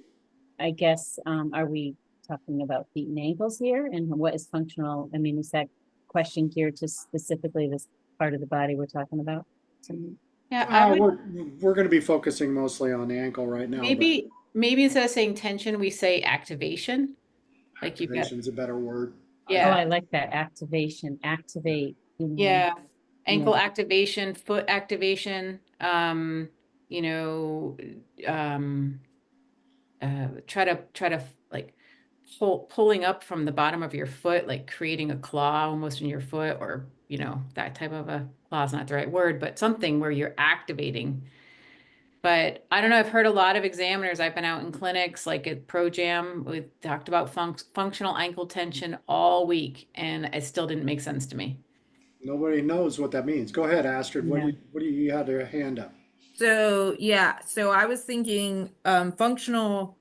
I guess, are we talking about feet and ankles here, and what is functional? I mean, is that question geared to specifically this part of the body we're talking about? Yeah, I would We're going to be focusing mostly on the ankle right now, but maybe instead of saying tension, we say activation. Like you've got, activation is a better word. Oh, yeah, I like that activation, activate. yeah, ankle Yeah. activation, foot activation. You know, um, try to like pulling up from the bottom of your foot, like creating a claw almost in your foot, or that type of a claw is not the right word, but something where you're activating. But I don't know, I've heard a lot of examiners, I've been out in clinics like at ProJam, we talked about functional ankle tension all week, and it still didn't make sense to me. Nobody knows what that means. Go ahead, Astrid. Yeah. What do you had your hand up? So yeah, so I was thinking functional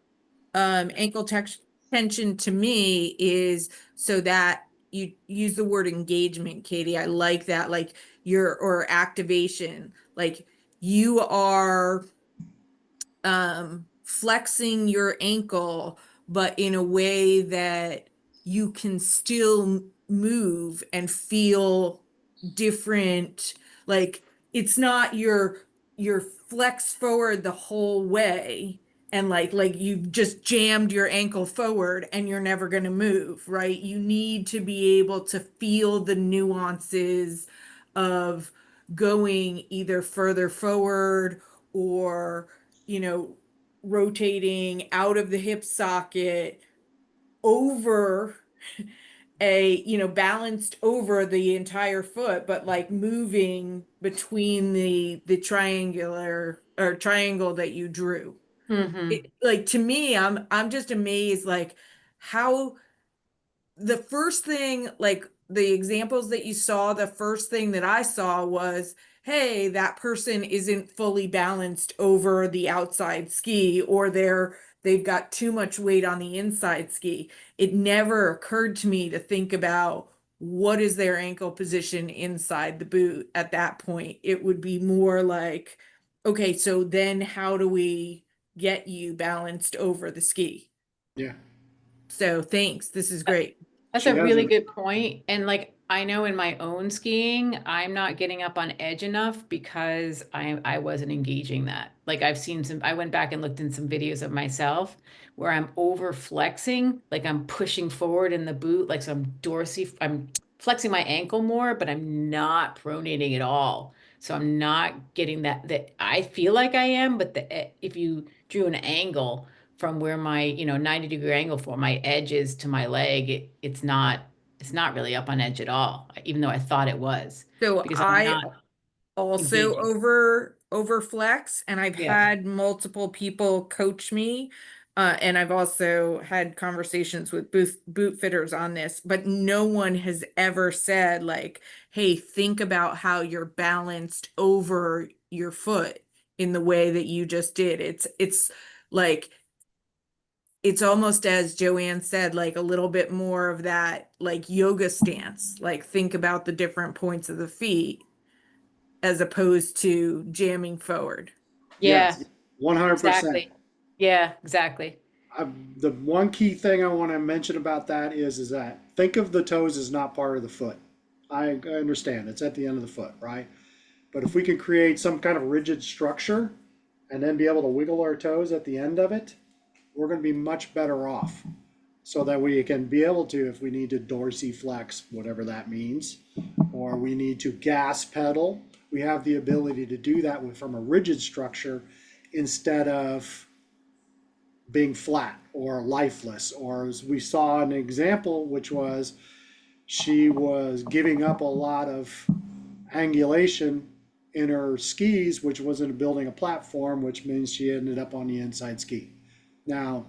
ankle tension to me is so that you use the word engagement, Katie. I like that, like or activation, like you are flexing your ankle, but in a way that you can still move and feel different. Like it's not your flex forward the whole way and like you've just jammed your ankle forward and you're never going to move, right? You need to be able to feel the nuances of going either further forward or rotating out of the hip socket over balanced over the entire foot, but like moving between the triangular or triangle that you drew. Mm-hmm. Like to me, I'm just amazed, like how the first thing, like the examples that you saw, the first thing that I saw was, hey, that person isn't fully balanced over the outside ski, or they've got too much weight on the inside ski. It never occurred to me to think about what is their ankle position inside the boot at that point. It would be more like, okay, so then how do we get you balanced over the ski? Yeah, So thanks. This is great. That's she a has really a good point. And like I know in my own skiing, I'm not getting up on edge enough because I wasn't engaging that. Like I went back and looked in some videos of myself where I'm over flexing, like I'm pushing forward in the boot, like so I'm flexing my ankle more, but I'm not pronating at all. So I'm not getting that I feel like I am, but if you drew an angle from where my 90-degree angle for my edge is to my leg, it's not really up on edge at all, even though I thought it was, So because I'm I not also engaging. over flex, and I've Yeah. had multiple people coach me, and I've also had conversations with boot fitters on this, but no one has ever said like, hey, think about how you're balanced over your foot in the way that you just did. It's like it's almost, as Joanne said, like a little bit more of that like yoga stance, like think about the different points of the feet as opposed to jamming forward. Yeah, yes, 100%. exactly. Yeah, exactly. The one key thing I want to mention about that is that think of the toes as not part of the foot. I understand it's at the end of the foot, right? But if we can create some kind of rigid structure and then be able to wiggle our toes at the end of it, we're going to be much better off. So that we can be able to, if we need to dorsiflex, whatever that means, or we need to gas pedal, we have the ability to do that from a rigid structure instead of being flat or lifeless. Or as we saw an example, which was she was giving up a lot of angulation in her skis, which wasn't building a platform, which means she ended up on the inside ski. Now,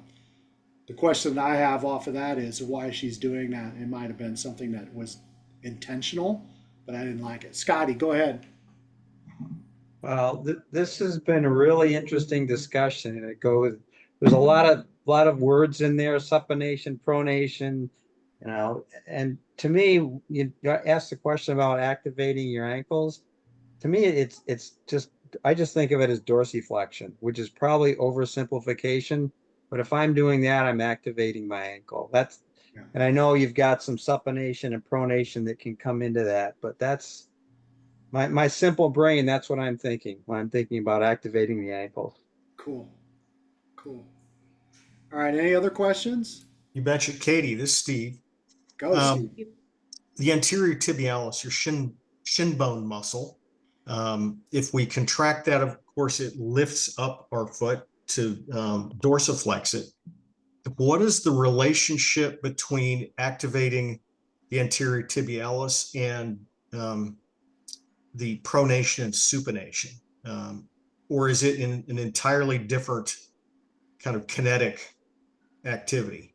the question I have off of that is why she's doing that. It might have been something that was intentional, but I didn't like it. Scotty, go ahead. Well, this has been a really interesting discussion, and there's a lot of words in there, supination, pronation, and to me, you asked the question about activating your ankles. To me, it's just, I just think of it as dorsiflexion, which is probably oversimplification, But if I'm doing that, I'm activating my ankle. Yeah. And I know you've got some supination and pronation that can come into that, but that's my simple brain. That's what I'm thinking when I'm thinking about activating the ankle. Cool. Cool. All right. Any other questions? You betcha. Katie, this is Steve. Go, Steve. The anterior tibialis, your shin bone muscle. If we contract that, of course, it lifts up our foot to dorsiflex it. What is the relationship between activating the anterior tibialis and the pronation and supination? Or is it in an entirely different kind of kinetic activity?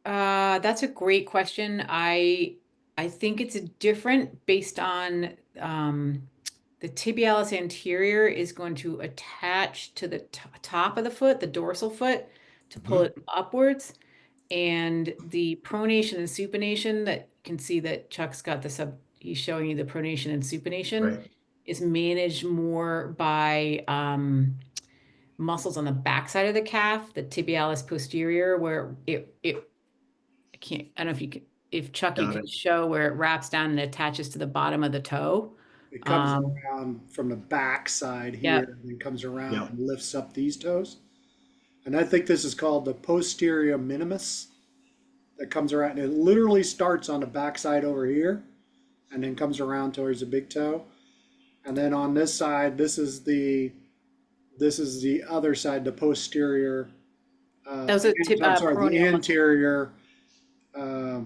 That's a great question. I think it's a different based on the tibialis anterior is going to attach to the top of the foot, the dorsal foot, to pull it upwards. And the pronation and supination that you can see that Chuck's got he's showing you the pronation and supination Right. is managed more by muscles on the backside of the calf, the tibialis posterior, where I don't know if you can, if Chuck, you Got can it. show where it wraps down and attaches to the bottom of the toe. It comes Um, around from the back side here Yep. and then comes around Yep. and lifts up these toes. And I think this is called the posterior minimus that comes around. And it literally starts on the backside over here and then comes around towards the big toe. And then on this side, this is the other side, the posterior. Those are I'm sorry, the peroneal muscles. anterior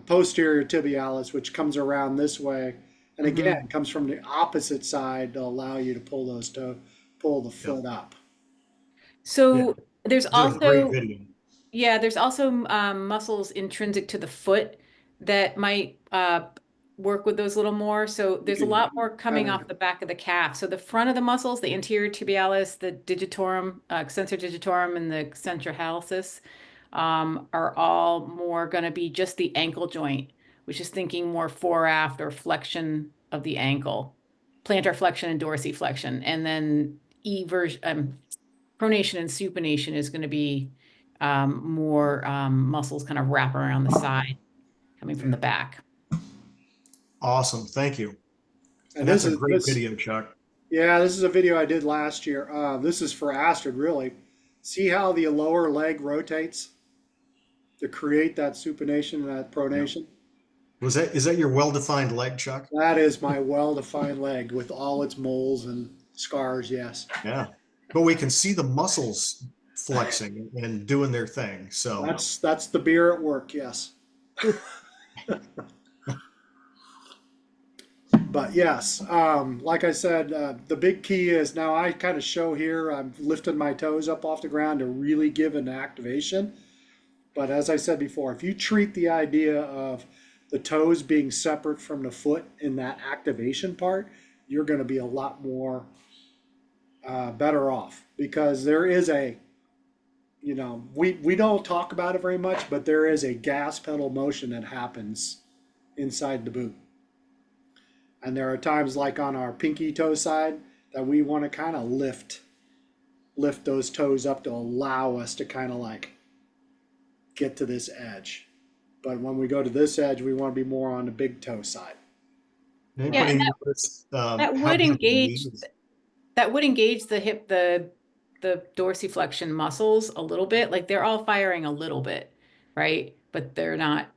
posterior tibialis, which comes around this way, and again comes from the opposite side to allow you to pull pull the foot up. So there's This is a great also, video. yeah, there's also muscles intrinsic to the foot that might work with those a little more. So there's a can lot more coming kinda- off the back of the calf. So the front of the muscles, the anterior tibialis, the digitorum, extensor digitorum, and the extensor hallucis, are all more going to be just the ankle joint, which is thinking more foraft or flexion of the ankle, plantar flexion and dorsiflexion, and then pronation and supination is going to be more muscles kind of wrap around the side, coming from the back. Awesome. Thank you. And That's this a is great this, video, Chuck. yeah, this is a video I did last year. This is for Astrid, really. See how the lower leg rotates to create that supination and that pronation? Is that your well-defined leg, Chuck? That is my well-defined leg with all its moles and scars, yes. Yeah. But we can see the muscles flexing and doing their thing. So That's the beer at work, yes. But yes, like I said, the big key is now I kind of show here, I'm lifting my toes up off the ground to really give an activation. But as I said before, if you treat the idea of the toes being separate from the foot in that activation part, you're going to be a lot more better off, because there is we don't talk about it very much, but there is a gas pedal motion that happens inside the boot. And there are times like on our pinky toe side that we want to kind of lift those toes up to allow us to kind of like get to this edge. But when we go to this edge, we want to be more on the big toe side. anybody and notice that how would big the engage knee is? that would engage the hip, the dorsiflexion muscles a little bit. Like they're all firing a little bit, right? But they're not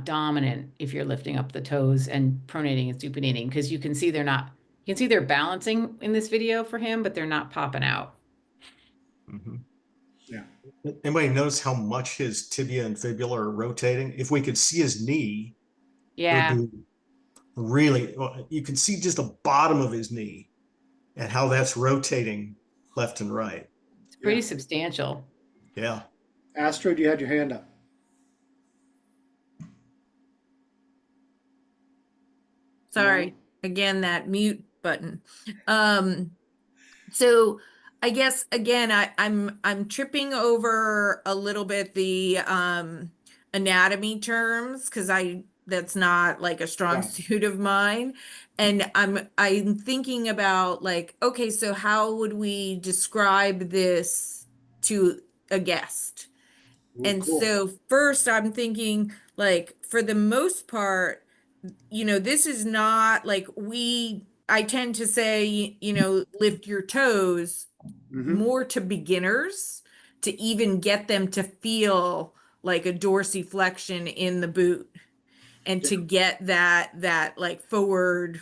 dominant if you're lifting up the toes and pronating and supinating, because you can see they're balancing in this video for him, but they're not popping out. Mhm. Yeah. Anybody notice how much his tibia and fibula are rotating? If we could see his knee, Yeah, it would be really, you can see just the bottom of his knee and how that's rotating left and right. it's pretty Yeah. substantial. Yeah. Astrid, you had your hand up. Sorry, again, that mute button. So I guess again, I'm tripping over a little bit the anatomy terms, because that's not like a strong Right. suit of mine. And I'm thinking about like, okay, so how would we describe this to a guest? And Cool. so first I'm thinking, like, for the most part, this is not like I tend to say, lift your toes Mhm. more to beginners to even get them to feel like a dorsiflexion in the boot and to get that like forward,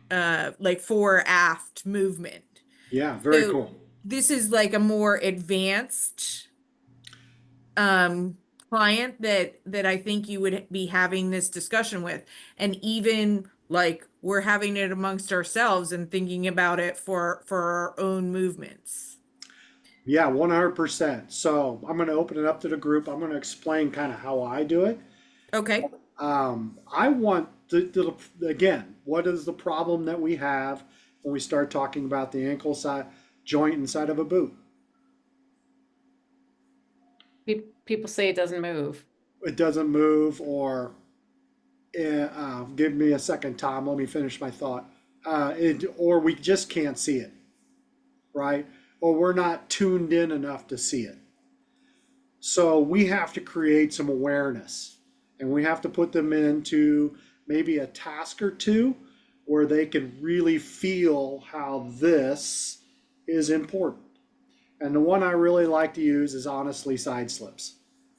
like fore aft movement. Yeah, very So cool. this is like a more advanced client that I think you would be having this discussion with. And even like we're having it amongst ourselves and thinking about it for our own movements. Yeah, 100%. So I'm going to open it up to the group. I'm going to explain kind of how I do it. Okay. I want again, what is the problem that we have when we start talking about the ankle side joint inside of a boot? People say it doesn't move. It doesn't move, or give me a second, Tom. Let me finish my thought. Or we just can't see it, right? Or we're not tuned in enough to see it. So we have to create some awareness, and we have to put them into maybe a task or two where they can really feel how this is important. And the one I really like to use is honestly side slips.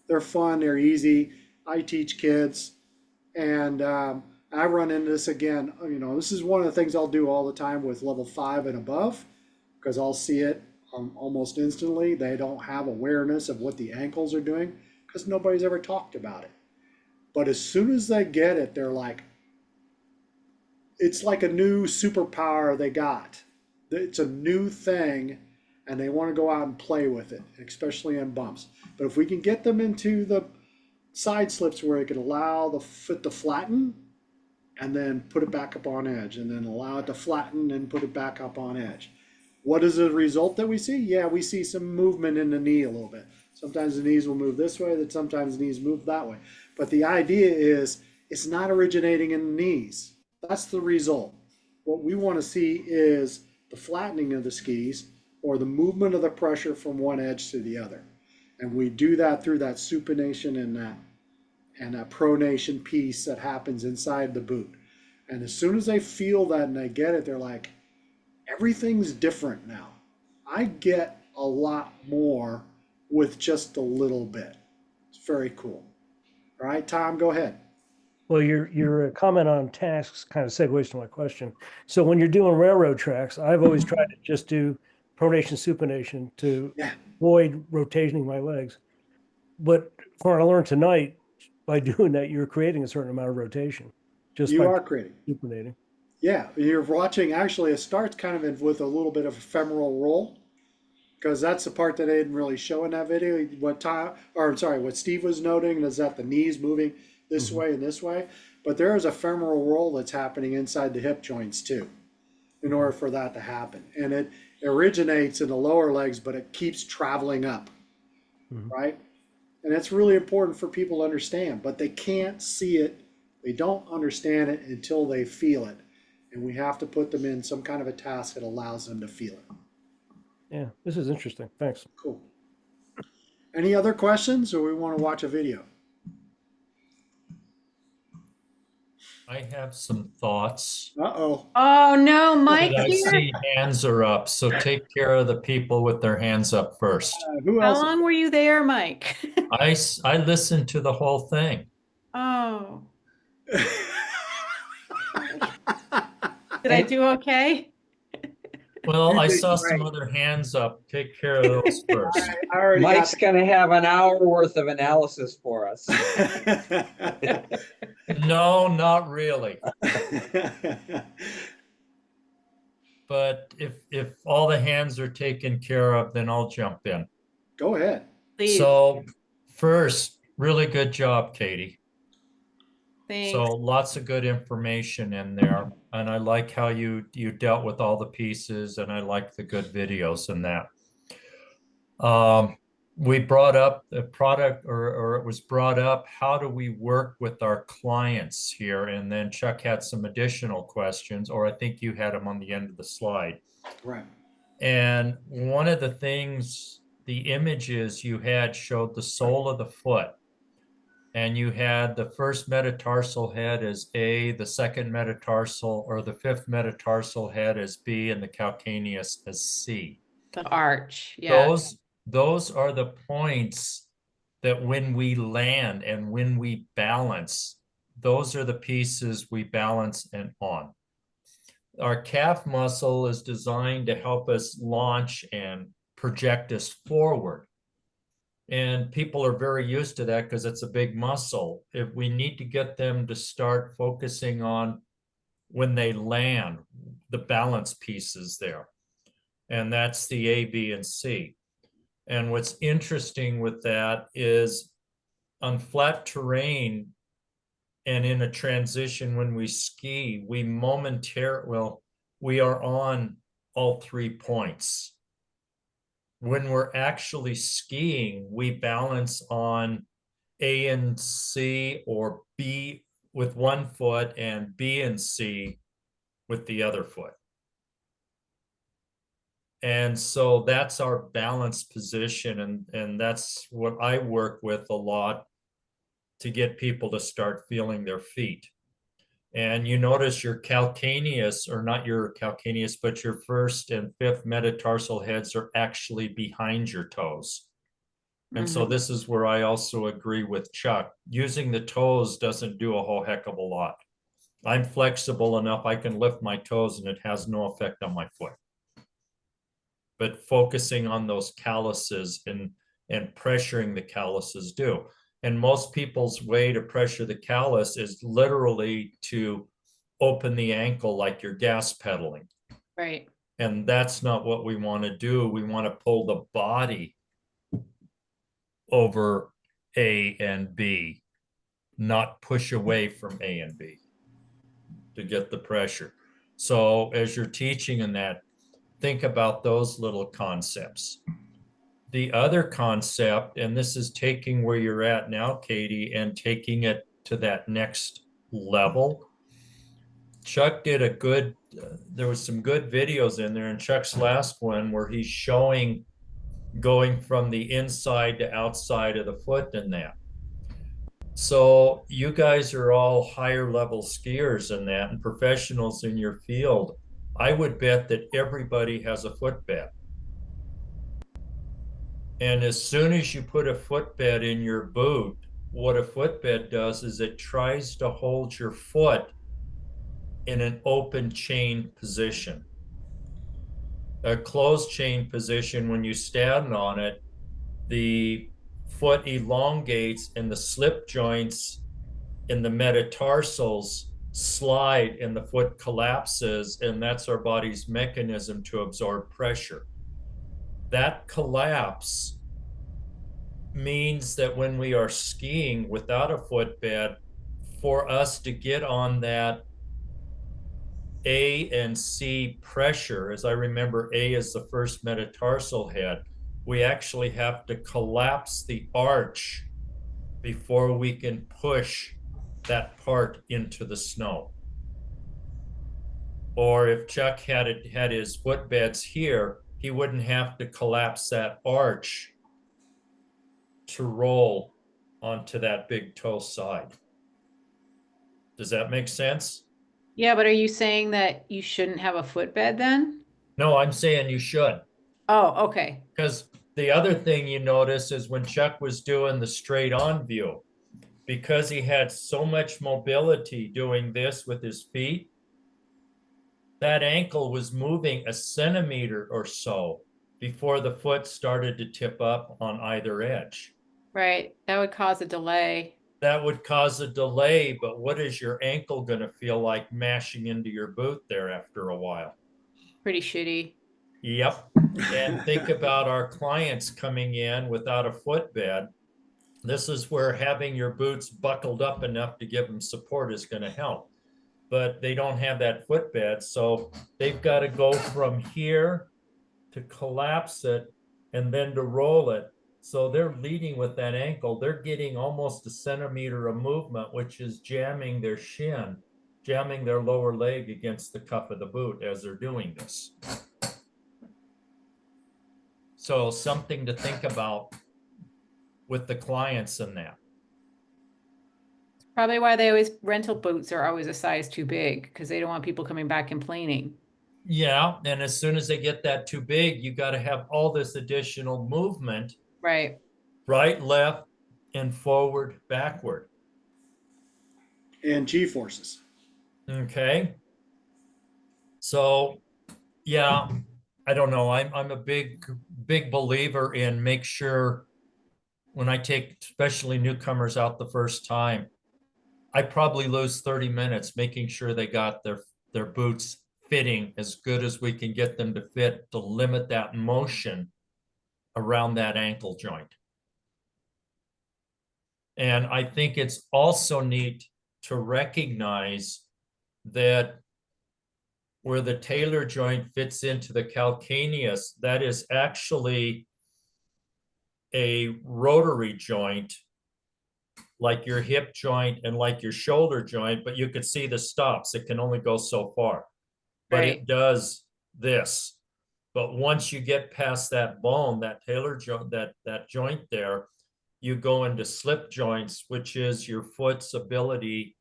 They're fun, they're easy. I teach kids, and I run into this again. This is one of the things I'll do all the time with level 5 and above, because I'll see it almost instantly. They don't have awareness of what the ankles are doing because nobody's ever talked about it. But as soon as they get it, they're like, it's like a new superpower they got. It's a new thing, and they want to go out and play with it, especially in bumps. But if we can get them into the side slips where it can allow the foot to flatten and then put it back up on edge, and then allow it to flatten and put it back up on edge. What is the result that we see? Yeah, we see some movement in the knee a little bit. Sometimes the knees will move this way, that sometimes the knees move that way. But the idea is it's not originating in the knees. That's the result. What we want to see is the flattening of the skis or the movement of the pressure from one edge to the other. And we do that through that supination and that pronation piece that happens inside the boot. And as soon as they feel that and they get it, they're like, everything's different now. I get a lot more with just a little bit. It's very cool. All right, Tom, go ahead. Well, your comment on tasks kind of segues to my question. So when you're doing railroad tracks, I've always tried to just do pronation supination to avoid rotating my legs. But from what I learned tonight, by doing that, you're creating a certain amount of rotation just You by are creating. supinating. Yeah, you're watching. Actually, it starts kind of with a little bit of a femoral roll, because that's the part that they didn't really show in that video. What Steve was noting is that the knees moving this way and this way, but there is a femoral roll that's happening inside the hip joints too, in order for that to happen. And it originates in the lower legs, but it keeps traveling up, right? And it's really important for people to understand, but they can't see it. They don't understand it until they feel it. And we have to put them in some kind of a task that allows them to feel it. Yeah, this is interesting. Thanks. Cool. Any other questions, or we want to watch a video? I have some thoughts. Uh-oh. Oh no, Mike But I here. see hands are up, so take care of the people with their hands up first. Who How else? long were you there, Mike? I listened to the whole thing. Oh, did I do okay? Well, You I did saw great. some other hands up. Take care of those first. I already Mike's gonna have an hour worth of analysis for us. No, not really. But if all the hands are taken care of, then I'll jump in. Go ahead. Please. So first, really good job, Katie. Thanks. So lots of good information in there. And I like how you dealt with all the pieces, and I like the good videos in that. We brought up the product, or it was brought up, how do we work with our clients here? And then Chuck had some additional questions, or I think you had them on the end of the slide. Right. And one of the things the images you had showed the sole of the foot. And you had the first metatarsal head as A, the second metatarsal or the fifth metatarsal head as B, and the calcaneus as C. The arch, yeah. Those are the points that when we land and when we balance, those are the pieces we balance and on. Our calf muscle is designed to help us launch and project us forward. And people are very used to that because it's a big muscle. If we need to get them to start focusing on when they land, the balance pieces there. And that's the A, B, and C. And what's interesting with that is on flat terrain and in a transition when we ski, we are on all 3 points. When we're actually skiing, we balance on A and C, or B with one foot and B and C with the other foot. And so that's our balance position. And that's what I work with a lot to get people to start feeling their feet. And you notice your calcaneus, or not your calcaneus, but your first and fifth metatarsal heads are actually behind your toes. And so this is where I also agree with Chuck. Using the toes doesn't do a whole heck of a lot. I'm flexible enough, I can lift my toes and it has no effect on my foot. But focusing on those calluses and pressuring the calluses do. And most people's way to pressure the callus is literally to open the ankle like you're gas pedaling. Right. And that's not what we want to do. We want to pull the body over A and B, not push away from A and B to get the pressure. So as you're teaching in that, think about those little concepts. The other concept, and this is taking where you're at now, Katie, and taking it to that next level. Chuck did a good, there was some good videos in there in Chuck's last one where he's showing going from the inside to outside of the foot and that. So you guys are all higher level skiers in that and professionals in your field. I would bet that everybody has a footbed. And as soon as you put a footbed in your boot, what a footbed does is it tries to hold your foot in an open chain position. A closed chain position, when you stand on it, the foot elongates and the slip joints in the metatarsals slide and the foot collapses, and that's our body's mechanism to absorb pressure. That collapse means that when we are skiing without a footbed, for us to get on that A and C pressure, as I remember, A is the first metatarsal head, we actually have to collapse the arch before we can push that part into the snow. Or if Chuck had his footbeds here, he wouldn't have to collapse that arch to roll onto that big toe side. Does that make sense? Yeah, but are you saying that you shouldn't have a footbed then? No, I'm saying you should. Oh, okay. Because the other thing you notice is when Chuck was doing the straight on view, because he had so much mobility doing this with his feet, that ankle was moving a centimeter or so before the foot started to tip up on either edge. Right. That would cause a delay. That would cause a delay, but what is your ankle going to feel like mashing into your boot there after a while? Pretty shitty. Yep. And think about our clients coming in without a footbed. This is where having your boots buckled up enough to give them support is going to help. But they don't have that footbed, so they've got to go from here to collapse it and then to roll it. So they're leading with that ankle. They're getting almost a centimeter of movement, which is jamming their shin, jamming their lower leg against the cuff of the boot as they're doing this. So something to think about with the clients in that. Probably why they always, rental boots are always a size too big, because they don't want people coming back complaining. Yeah, and as soon as they get that too big, you got to have all this additional movement, Right. right, left, and forward, backward. And G-forces. Okay. So, yeah, I don't know. I'm a big believer in make sure when I take especially newcomers out the first time, I probably lose 30 minutes making sure they got their boots fitting as good as we can get them to fit to limit that motion around that ankle joint. And I think it's also neat to recognize that where the talar joint fits into the calcaneus, that is actually a rotary joint, like your hip joint and like your shoulder joint, but you could see the stops. It can only go so far, but Right. it does this. But once you get past that bone, that talar joint, that joint there, you go into slip joints, which is your foot's ability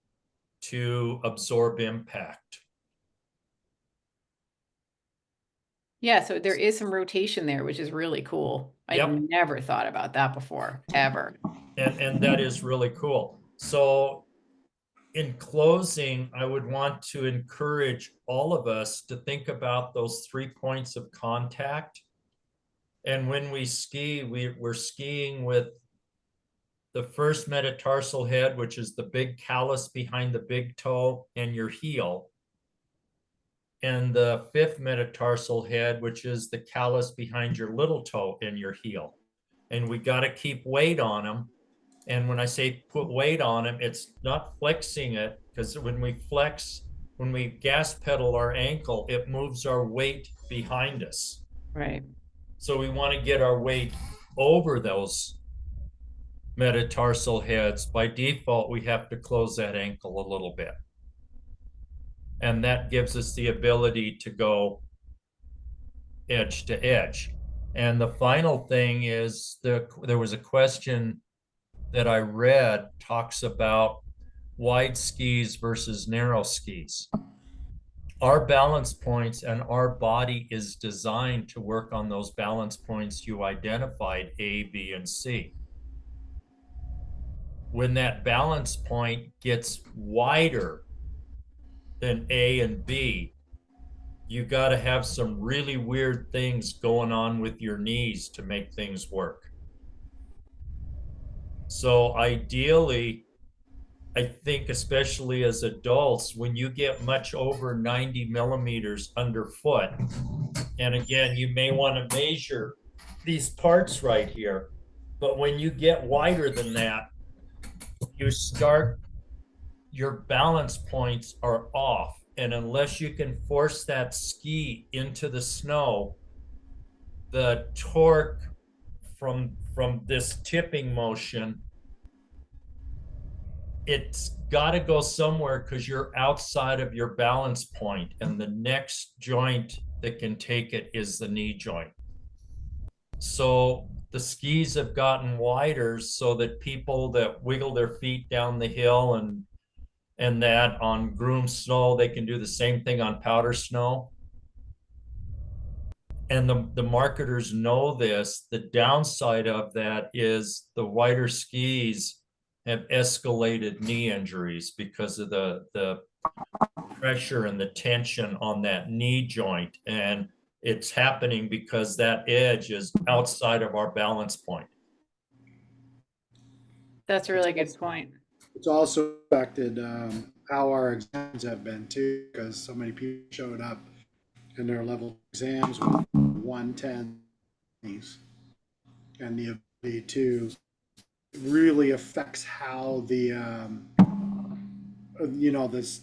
to absorb impact. Yeah, so there is some rotation there, which is really cool. Yep. I'd never thought about that before, ever. And that is really cool. So in closing, I would want to encourage all of us to think about those 3 points of contact. And when we ski, we're skiing with the first metatarsal head, which is the big callus behind the big toe and your heel. And the 5th metatarsal head, which is the callus behind your little toe and your heel. And we got to keep weight on them. And when I say put weight on them, it's not flexing it, because when we flex, when we gas pedal our ankle, it moves our weight behind us. Right. So we want to get our weight over those metatarsal heads. By default, we have to close that ankle a little bit. And that gives us the ability to go edge to edge. And the final thing is there was a question that I read talks about wide skis versus narrow skis. Our balance points and our body is designed to work on those balance points you identified, A, B, and C. When that balance point gets wider than A and B, you got to have some really weird things going on with your knees to make things work. So ideally, I think especially as adults, when you get much over 90 millimeters underfoot, and again, you may want to measure these parts right here, but when you get wider than that, your balance points are off. And unless you can force that ski into the snow, the torque from this tipping motion, it's got to go somewhere because you're outside of your balance point, and the next joint that can take it is the knee joint. So the skis have gotten wider so that people that wiggle their feet down the hill and that on groomed snow, they can do the same thing on powder snow. And the marketers know this. The downside of that is the wider skis have escalated knee injuries because of the pressure and the tension on that knee joint. And it's happening because that edge is outside of our balance point. That's a really good point. It's also affected how our exams have been too, because so many people showed up in their level exams with 110s, and the ability to really affects how the this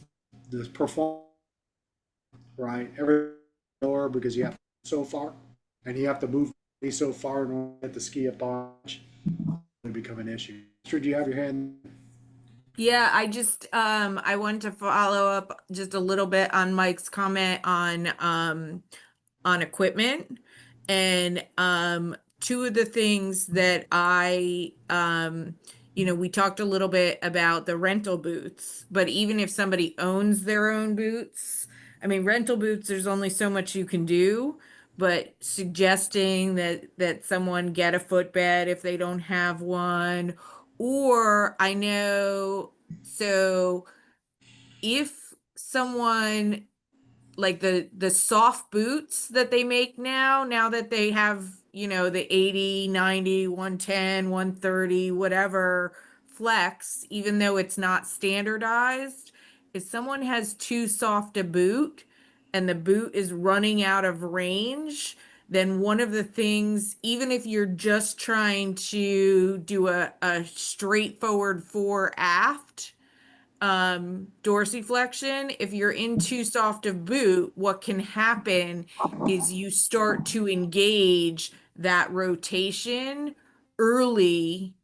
performance, right? Every lower because you have to so far, and you have to move so far in order to get the ski up on, to become an issue. Sure, do you have your hand? Yeah, I just I wanted to follow up just a little bit on Mike's comment on equipment. And two of the things that we talked a little bit about the rental boots, but even if somebody owns their own boots, I mean, rental boots, there's only so much you can do, but suggesting that someone get a footbed if they don't have one, or I know, so if someone like the soft boots that they make now that they have, the 80, 90, 110, 130, whatever flex, even though it's not standardized, if someone has too soft a boot and the boot is running out of range, then one of the things, even if you're just trying to do a straightforward fore aft dorsiflexion, if you're in too soft of boot, what can happen is you start to engage that rotation early,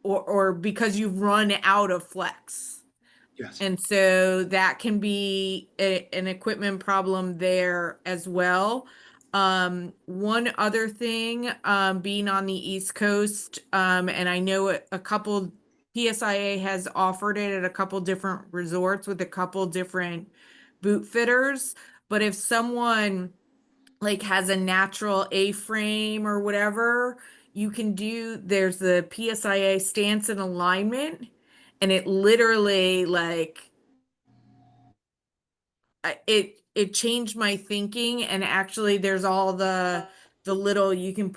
or because you've run out of flex. Yes. And so that can be an equipment problem there as well. One other thing, being on the East Coast, and I know a couple PSIA has offered it at a couple different resorts with a couple different boot fitters. But if someone like has a natural A-frame or whatever, there's the PSIA stance and alignment, and it literally it changed my thinking. And actually there's all the little, you can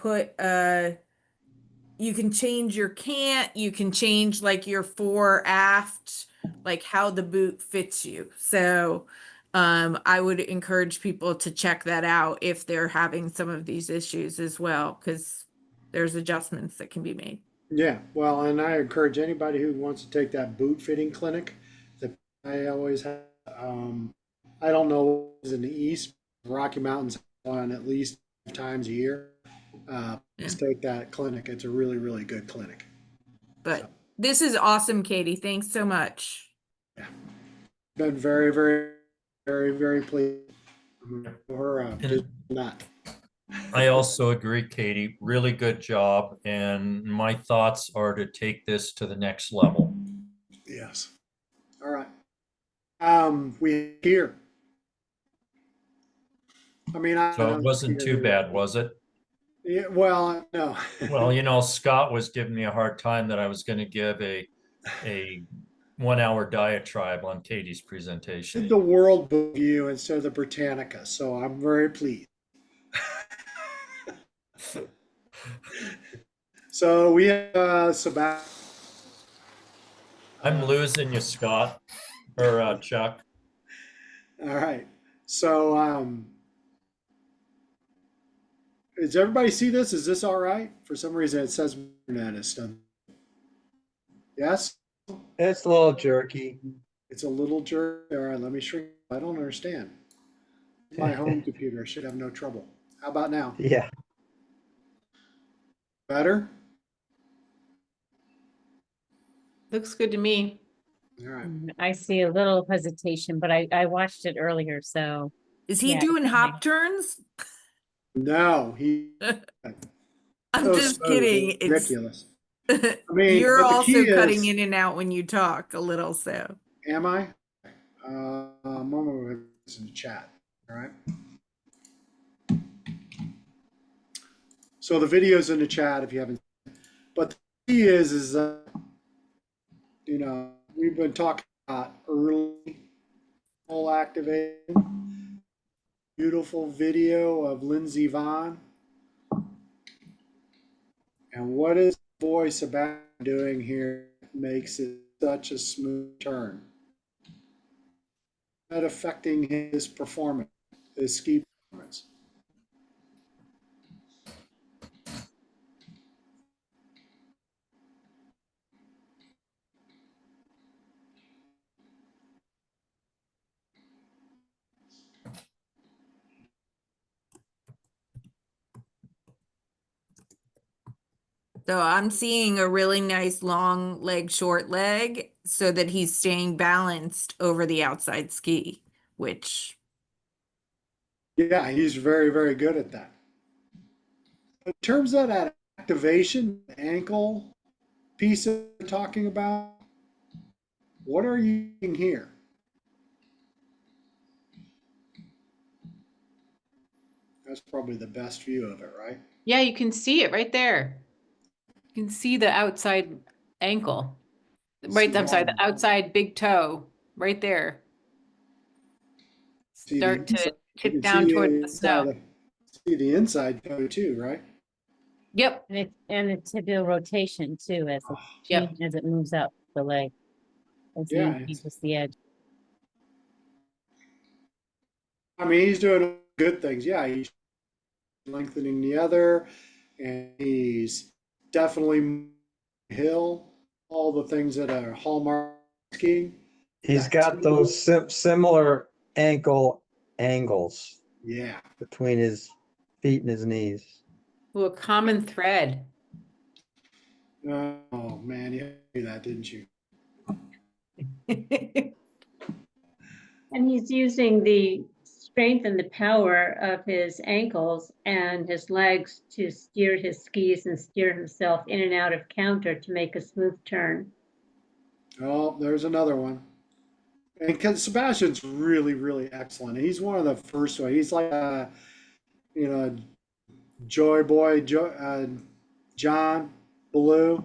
change your cant, you can change like your fore aft, like how the boot fits you. So I would encourage people to check that out if they're having some of these issues as well, because there's adjustments that can be made. Yeah, well, and I encourage anybody who wants to take that boot fitting clinic that I always have. I don't know if it's in the East, Rocky Mountains on at least 5 times a year. Please take that clinic. It's a really, really good clinic. But this is awesome, Katie. Thanks so much. Yeah, been very, very, very, very pleased for her vision on that. I also agree, Katie. Really good job. And my thoughts are to take this to the next level. Yes. All right. We here. I mean, I So don't it wasn't too bad, was it? Yeah, well, no. Well, Scott was giving me a hard time that I was going to give a 1 hour diatribe on Katie's presentation. Did the World Book View instead of the Britannica, so I'm very pleased. So we have Sebastian. I'm losing you, Scott, or Chuck. All right. So does everybody see this? Is this all right? For some reason it says internet is stuff. Yes? It's a little jerky. It's a little jerky. All right, let me shrink. I don't understand. My home computer should have no trouble. How about now? Yeah. Better? Looks good to me. All right. I see a little hesitation, but I watched it earlier, so. Is he Yeah, doing it's hop turns? No, I'm so just smooth, kidding. ridiculous. I mean, You're but the also key cutting is, in and out when you talk a little, so. am I? I'm gonna put this in the chat. All right. So the video's in the chat if you haven't. But the key is we've been talking about early activation. Beautiful video of Lindsey Vonn. And what is the voice about doing here makes it such a smooth turn? That affecting his performance, his ski performance. So I'm seeing a really nice long leg, short leg, so that he's staying balanced over the outside ski, which. Yeah, he's very, very good at that. In terms of that activation ankle piece that you're talking about, what are you doing here? That's probably the best view of it, right? Yeah, you can see it right there. You can see the outside ankle. Right, I'm sorry, the outside big toe, right there. See Start the to inside, you tip can see down towards the the snow. inside, see the inside toe too, right? Yep, And the tibial rotation too, as it Yep. as it moves up the leg. As he Yeah, engages the edge. I mean, he's doing good things. Yeah, he's lengthening the other, and he's definitely hill, all the things that are hallmark skiing. He's That got those similar ankle angles yeah. between his feet and his knees. Ooh, a common thread. Oh man, you knew that, didn't you? And he's using the strength and the power of his ankles and his legs to steer his skis and steer himself in and out of counter to make a smooth turn. Oh, there's another one. And because Sebastian's really, really excellent. He's one of the first one. He's like, you know, Joy Boy, John Blue,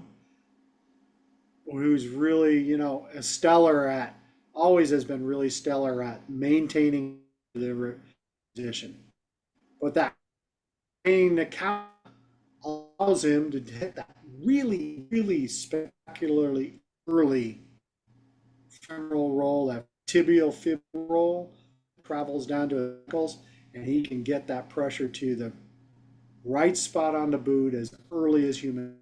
who's really, a stellar at, always has been really stellar at maintaining the position. But that maintaining the count allows him to hit that really, really spectacularly early femoral roll, that tibial fib roll, travels down to the ankles, and he can get that pressure to the right spot on the boot as early as human.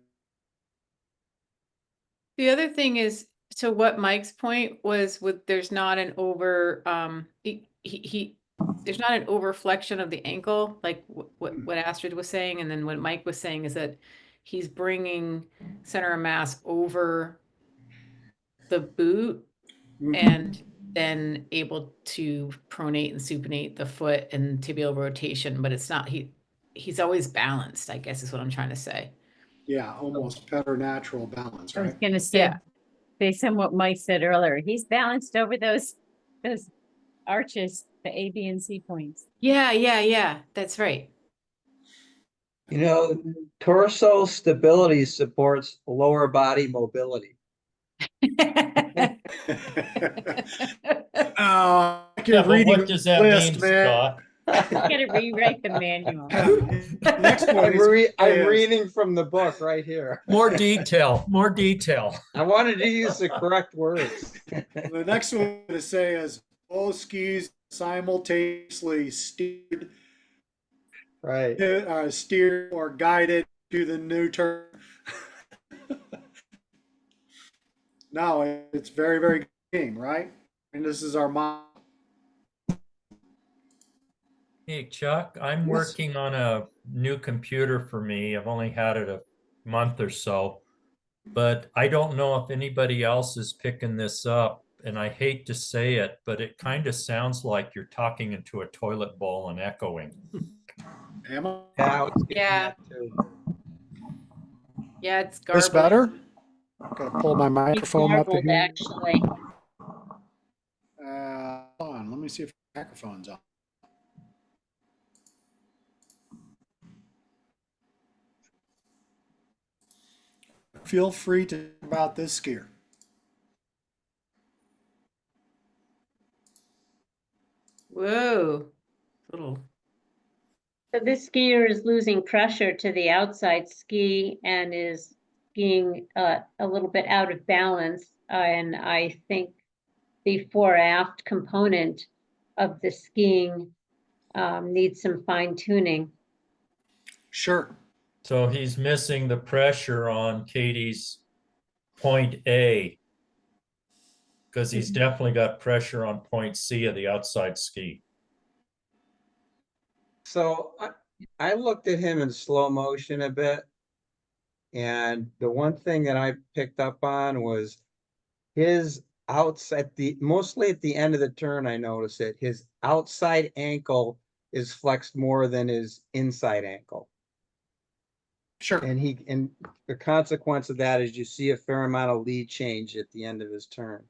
The other thing is, so what Mike's point was with there's not an over there's not an over flexion of the ankle, like what Astrid was saying, and then what Mike was saying is that he's bringing center of mass over the boot and then able to pronate and supinate the foot and tibial rotation, but it's not he's always balanced, I guess is what I'm trying to say. Yeah, almost preternatural balance, I was right? gonna say, Yeah. based on what Mike said earlier, he's balanced over those arches, the A, B, and C points. Yeah, that's right. You know, torso stability supports lower body mobility. Oh, Yeah, but what does that mean, Scott? Gotta rewrite the manual. Next one I'm reading from the book right here. More detail, more detail. I wanted to use the correct words. The next one to say is both skis simultaneously steered, right? Steered or guided to the new turn. No, it's very, very good game, right? And this is our mom. Hey, Chuck, I'm Yes. working on a new computer for me. I've only had it a month or so, but I don't know if anybody else is picking this up. And I hate to say it, but it kind of sounds like you're talking into a toilet bowl and echoing. Am I? Yeah. Yeah, it's This garbling. better? Gotta pull my microphone up to Garbled, here. actually. Hold on, let me see if the microphone's on. Feel free to talk about this skier. Whoa. Little. So this skier is losing pressure to the outside ski and is skiing a little bit out of balance. And I think the fore-aft component of the skiing needs some fine tuning. Sure. So he's missing the pressure on Katie's point A, because he's definitely got pressure on point C of the outside ski. So I looked at him in slow motion a bit. And the one thing that I picked up on was his outside, mostly at the end of the turn, I noticed it. His outside ankle is flexed more than his inside ankle. Sure. And the consequence of that is you see a fair amount of lead change at the end of his turn.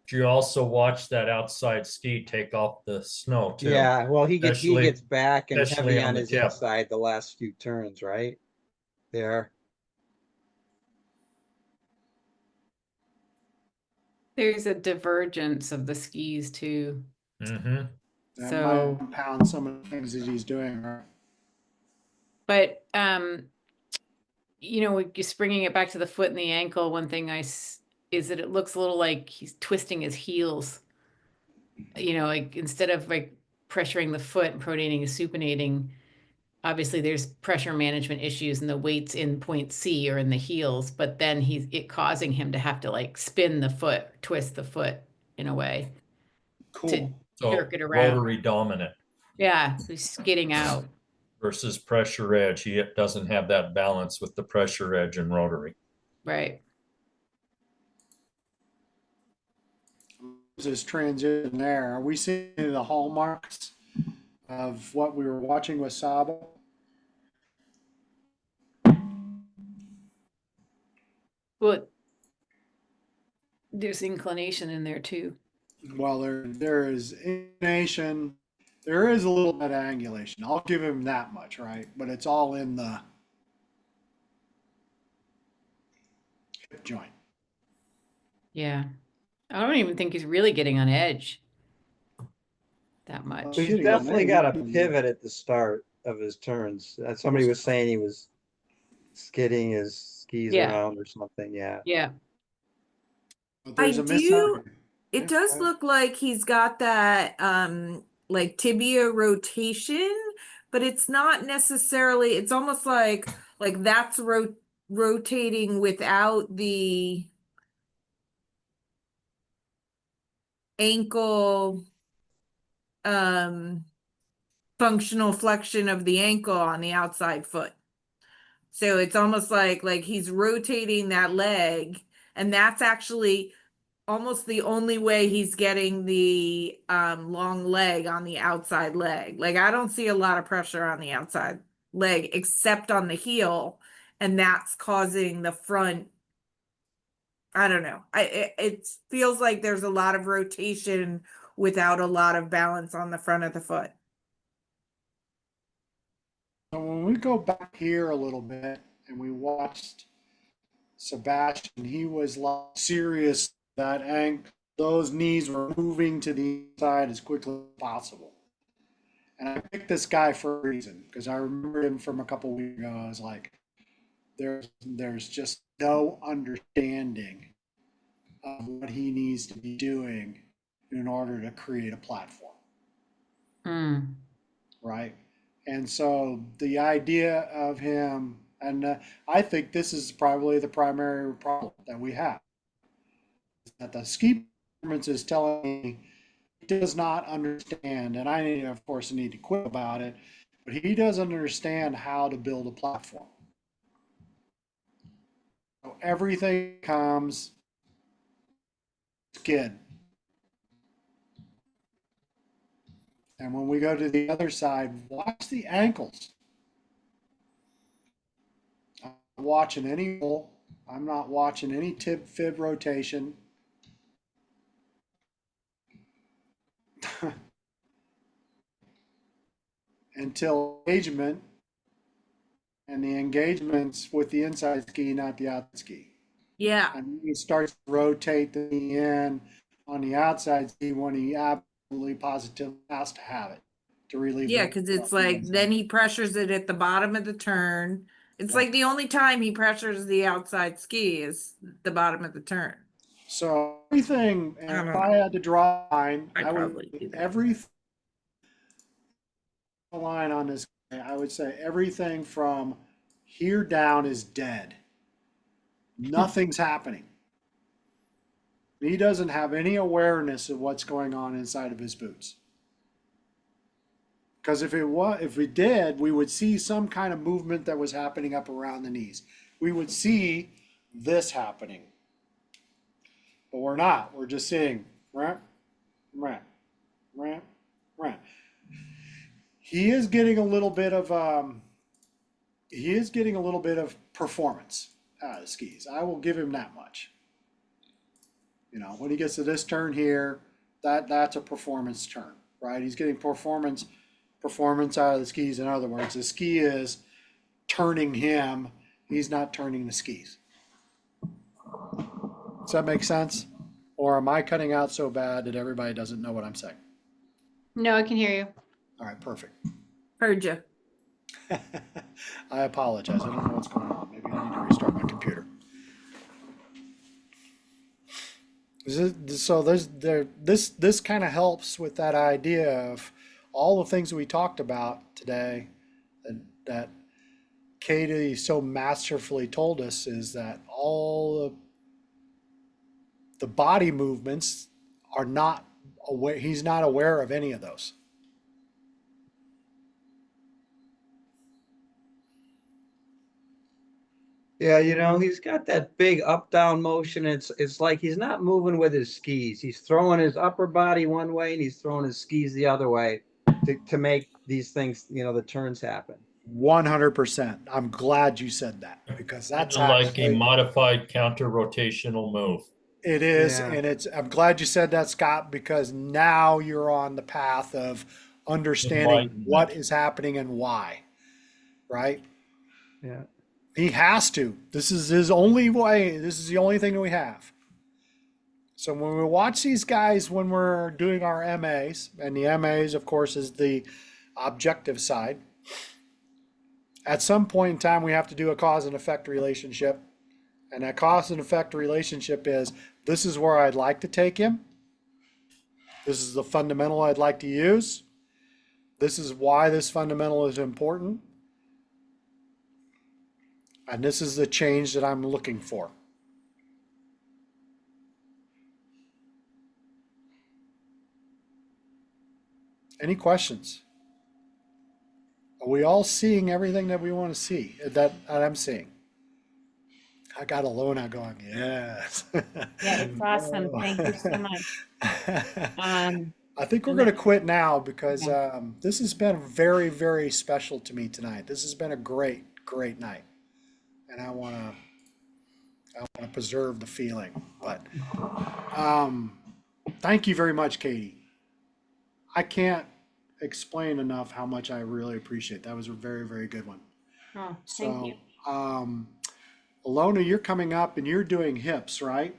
You also watch that outside ski take off the snow too. Yeah, well, he Especially- gets back and especially heavy on on the his tip. inside the last few turns, right? There. There's a divergence of the skis too. Mm-hmm. That So, might compound some of the things that he's doing, right? but just bringing it back to the foot and the ankle, one thing is that it looks a little like he's twisting his heels. Like instead of like pressuring the foot and pronating and supinating, obviously there's pressure management issues and the weights in point C or in the heels, but then it causing him to have to like spin the foot, twist the foot in a way to Cool. So jerk it around. rotary dominant Yeah, he's skidding out. versus pressure edge. He doesn't have that balance with the pressure edge and rotary. Right. This transition there. Are we seeing the hallmarks of what we were watching with Sabo? Well, there's inclination in there too. Well, there is inclination. There is a little bit of angulation. I'll give him that much, right? But it's all in the hip joint. Yeah. I don't even think he's really getting on edge that much. He's Getting on definitely there, got a pivot at the start of his turns. Somebody was saying he was skidding his skis Yeah. around or something. Yeah. Yeah. But I there's a do, mismatch. it Yeah, does go ahead. look like he's got that like tibia rotation, but it's not necessarily, it's almost like that's rotating without the ankle functional flexion of the ankle on the outside foot. So it's almost like he's rotating that leg, and that's actually almost the only way he's getting the long leg on the outside leg. Like I don't see a lot of pressure on the outside leg except on the heel, and that's causing the front. I don't know. It feels like there's a lot of rotation without a lot of balance on the front of the foot. So when we go back here a little bit and we watched Sebastian, he was like serious that those knees were moving to the side as quickly as possible. And I picked this guy for a reason because I remember him from a couple weeks ago. I was like, there's just no understanding of what he needs to be doing in order to create a platform. Mm. Right. And so the idea of him, and I think this is probably the primary problem that we have, that the ski performance is telling me he does not understand, and I of course need to quit about it, but he doesn't understand how to build a platform. So everything comes skid. And when we go to the other side, watch the ankles. I'm not watching any roll. I'm not watching any tip fib rotation. Until engagement, and the engagement's with the inside ski, not the outside ski. Yeah. And he starts to rotate the knee in on the outside ski when he absolutely positively has to have it to relieve. Yeah, because it's like then he pressures it at the bottom of the turn. It's Yeah. like the only time he pressures the outside ski is the bottom of the turn. So everything, I don't and if I had to draw a line, I'd I probably would do that. every line on this. I would say everything from here down is dead. Nothing's happening. He doesn't have any awareness of what's going on inside of his boots. Because if we did, we would see some kind of movement that was happening up around the knees. We would see this happening. But we're not. We're just seeing ramp, ramp, ramp, ramp. He is getting a little bit of he is getting a little bit of performance out of the skis. I will give him that much. You know, when he gets to this turn here, that's a performance turn, right? He's getting performance out of the skis. In other words, the ski is turning him. He's not turning the skis. Does that make sense? Or am I cutting out so bad that everybody doesn't know what I'm saying? No, I can hear you. All right, perfect. Heard you. I apologize. I don't know what's going on. Maybe I need to restart my computer. So this kind of helps with that idea of all the things we talked about today that Katie so masterfully told us, is that all the body movements are not aware. He's not aware of any of those. Yeah, you know, he's got that big up down motion. It's like he's not moving with his skis. He's throwing his upper body one way and he's throwing his skis the other way to make these things, you know, the turns happen. 100%. I'm glad you said that, because that's Like a actually, modified counter rotational move. it is, Yeah. and I'm glad you said that, Scott, because now you're on the path of understanding what Enlightenment. is happening and why, right? Yeah. He has to. This is his only way. This is the only thing that we have. So when we watch these guys, when we're doing our MAs, and the MAs, of course, is the objective side, at some point in time, we have to do a cause and effect relationship. And that cause and effect relationship is, this is where I'd like to take him. This is the fundamental I'd like to use. This is why this fundamental is important. And this is the change that I'm looking for. Any questions? Are we all seeing everything that we want to see, that I'm seeing? I got Alona going, yes. Yeah, it's awesome. Thank you so much. I think we're and going to that- quit now, because yeah. this has been very, very special to me tonight. This has been a great, great night. And I want to preserve the feeling. But thank you very much, Katie. I can't explain enough how much I really appreciate. That was a very, very good one. Oh, thank you. So, Alona, you're coming up and you're doing hips, right?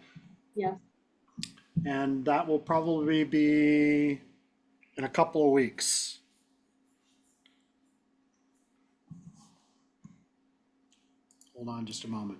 Yes. And that will probably be in a couple of weeks. Hold on just a moment.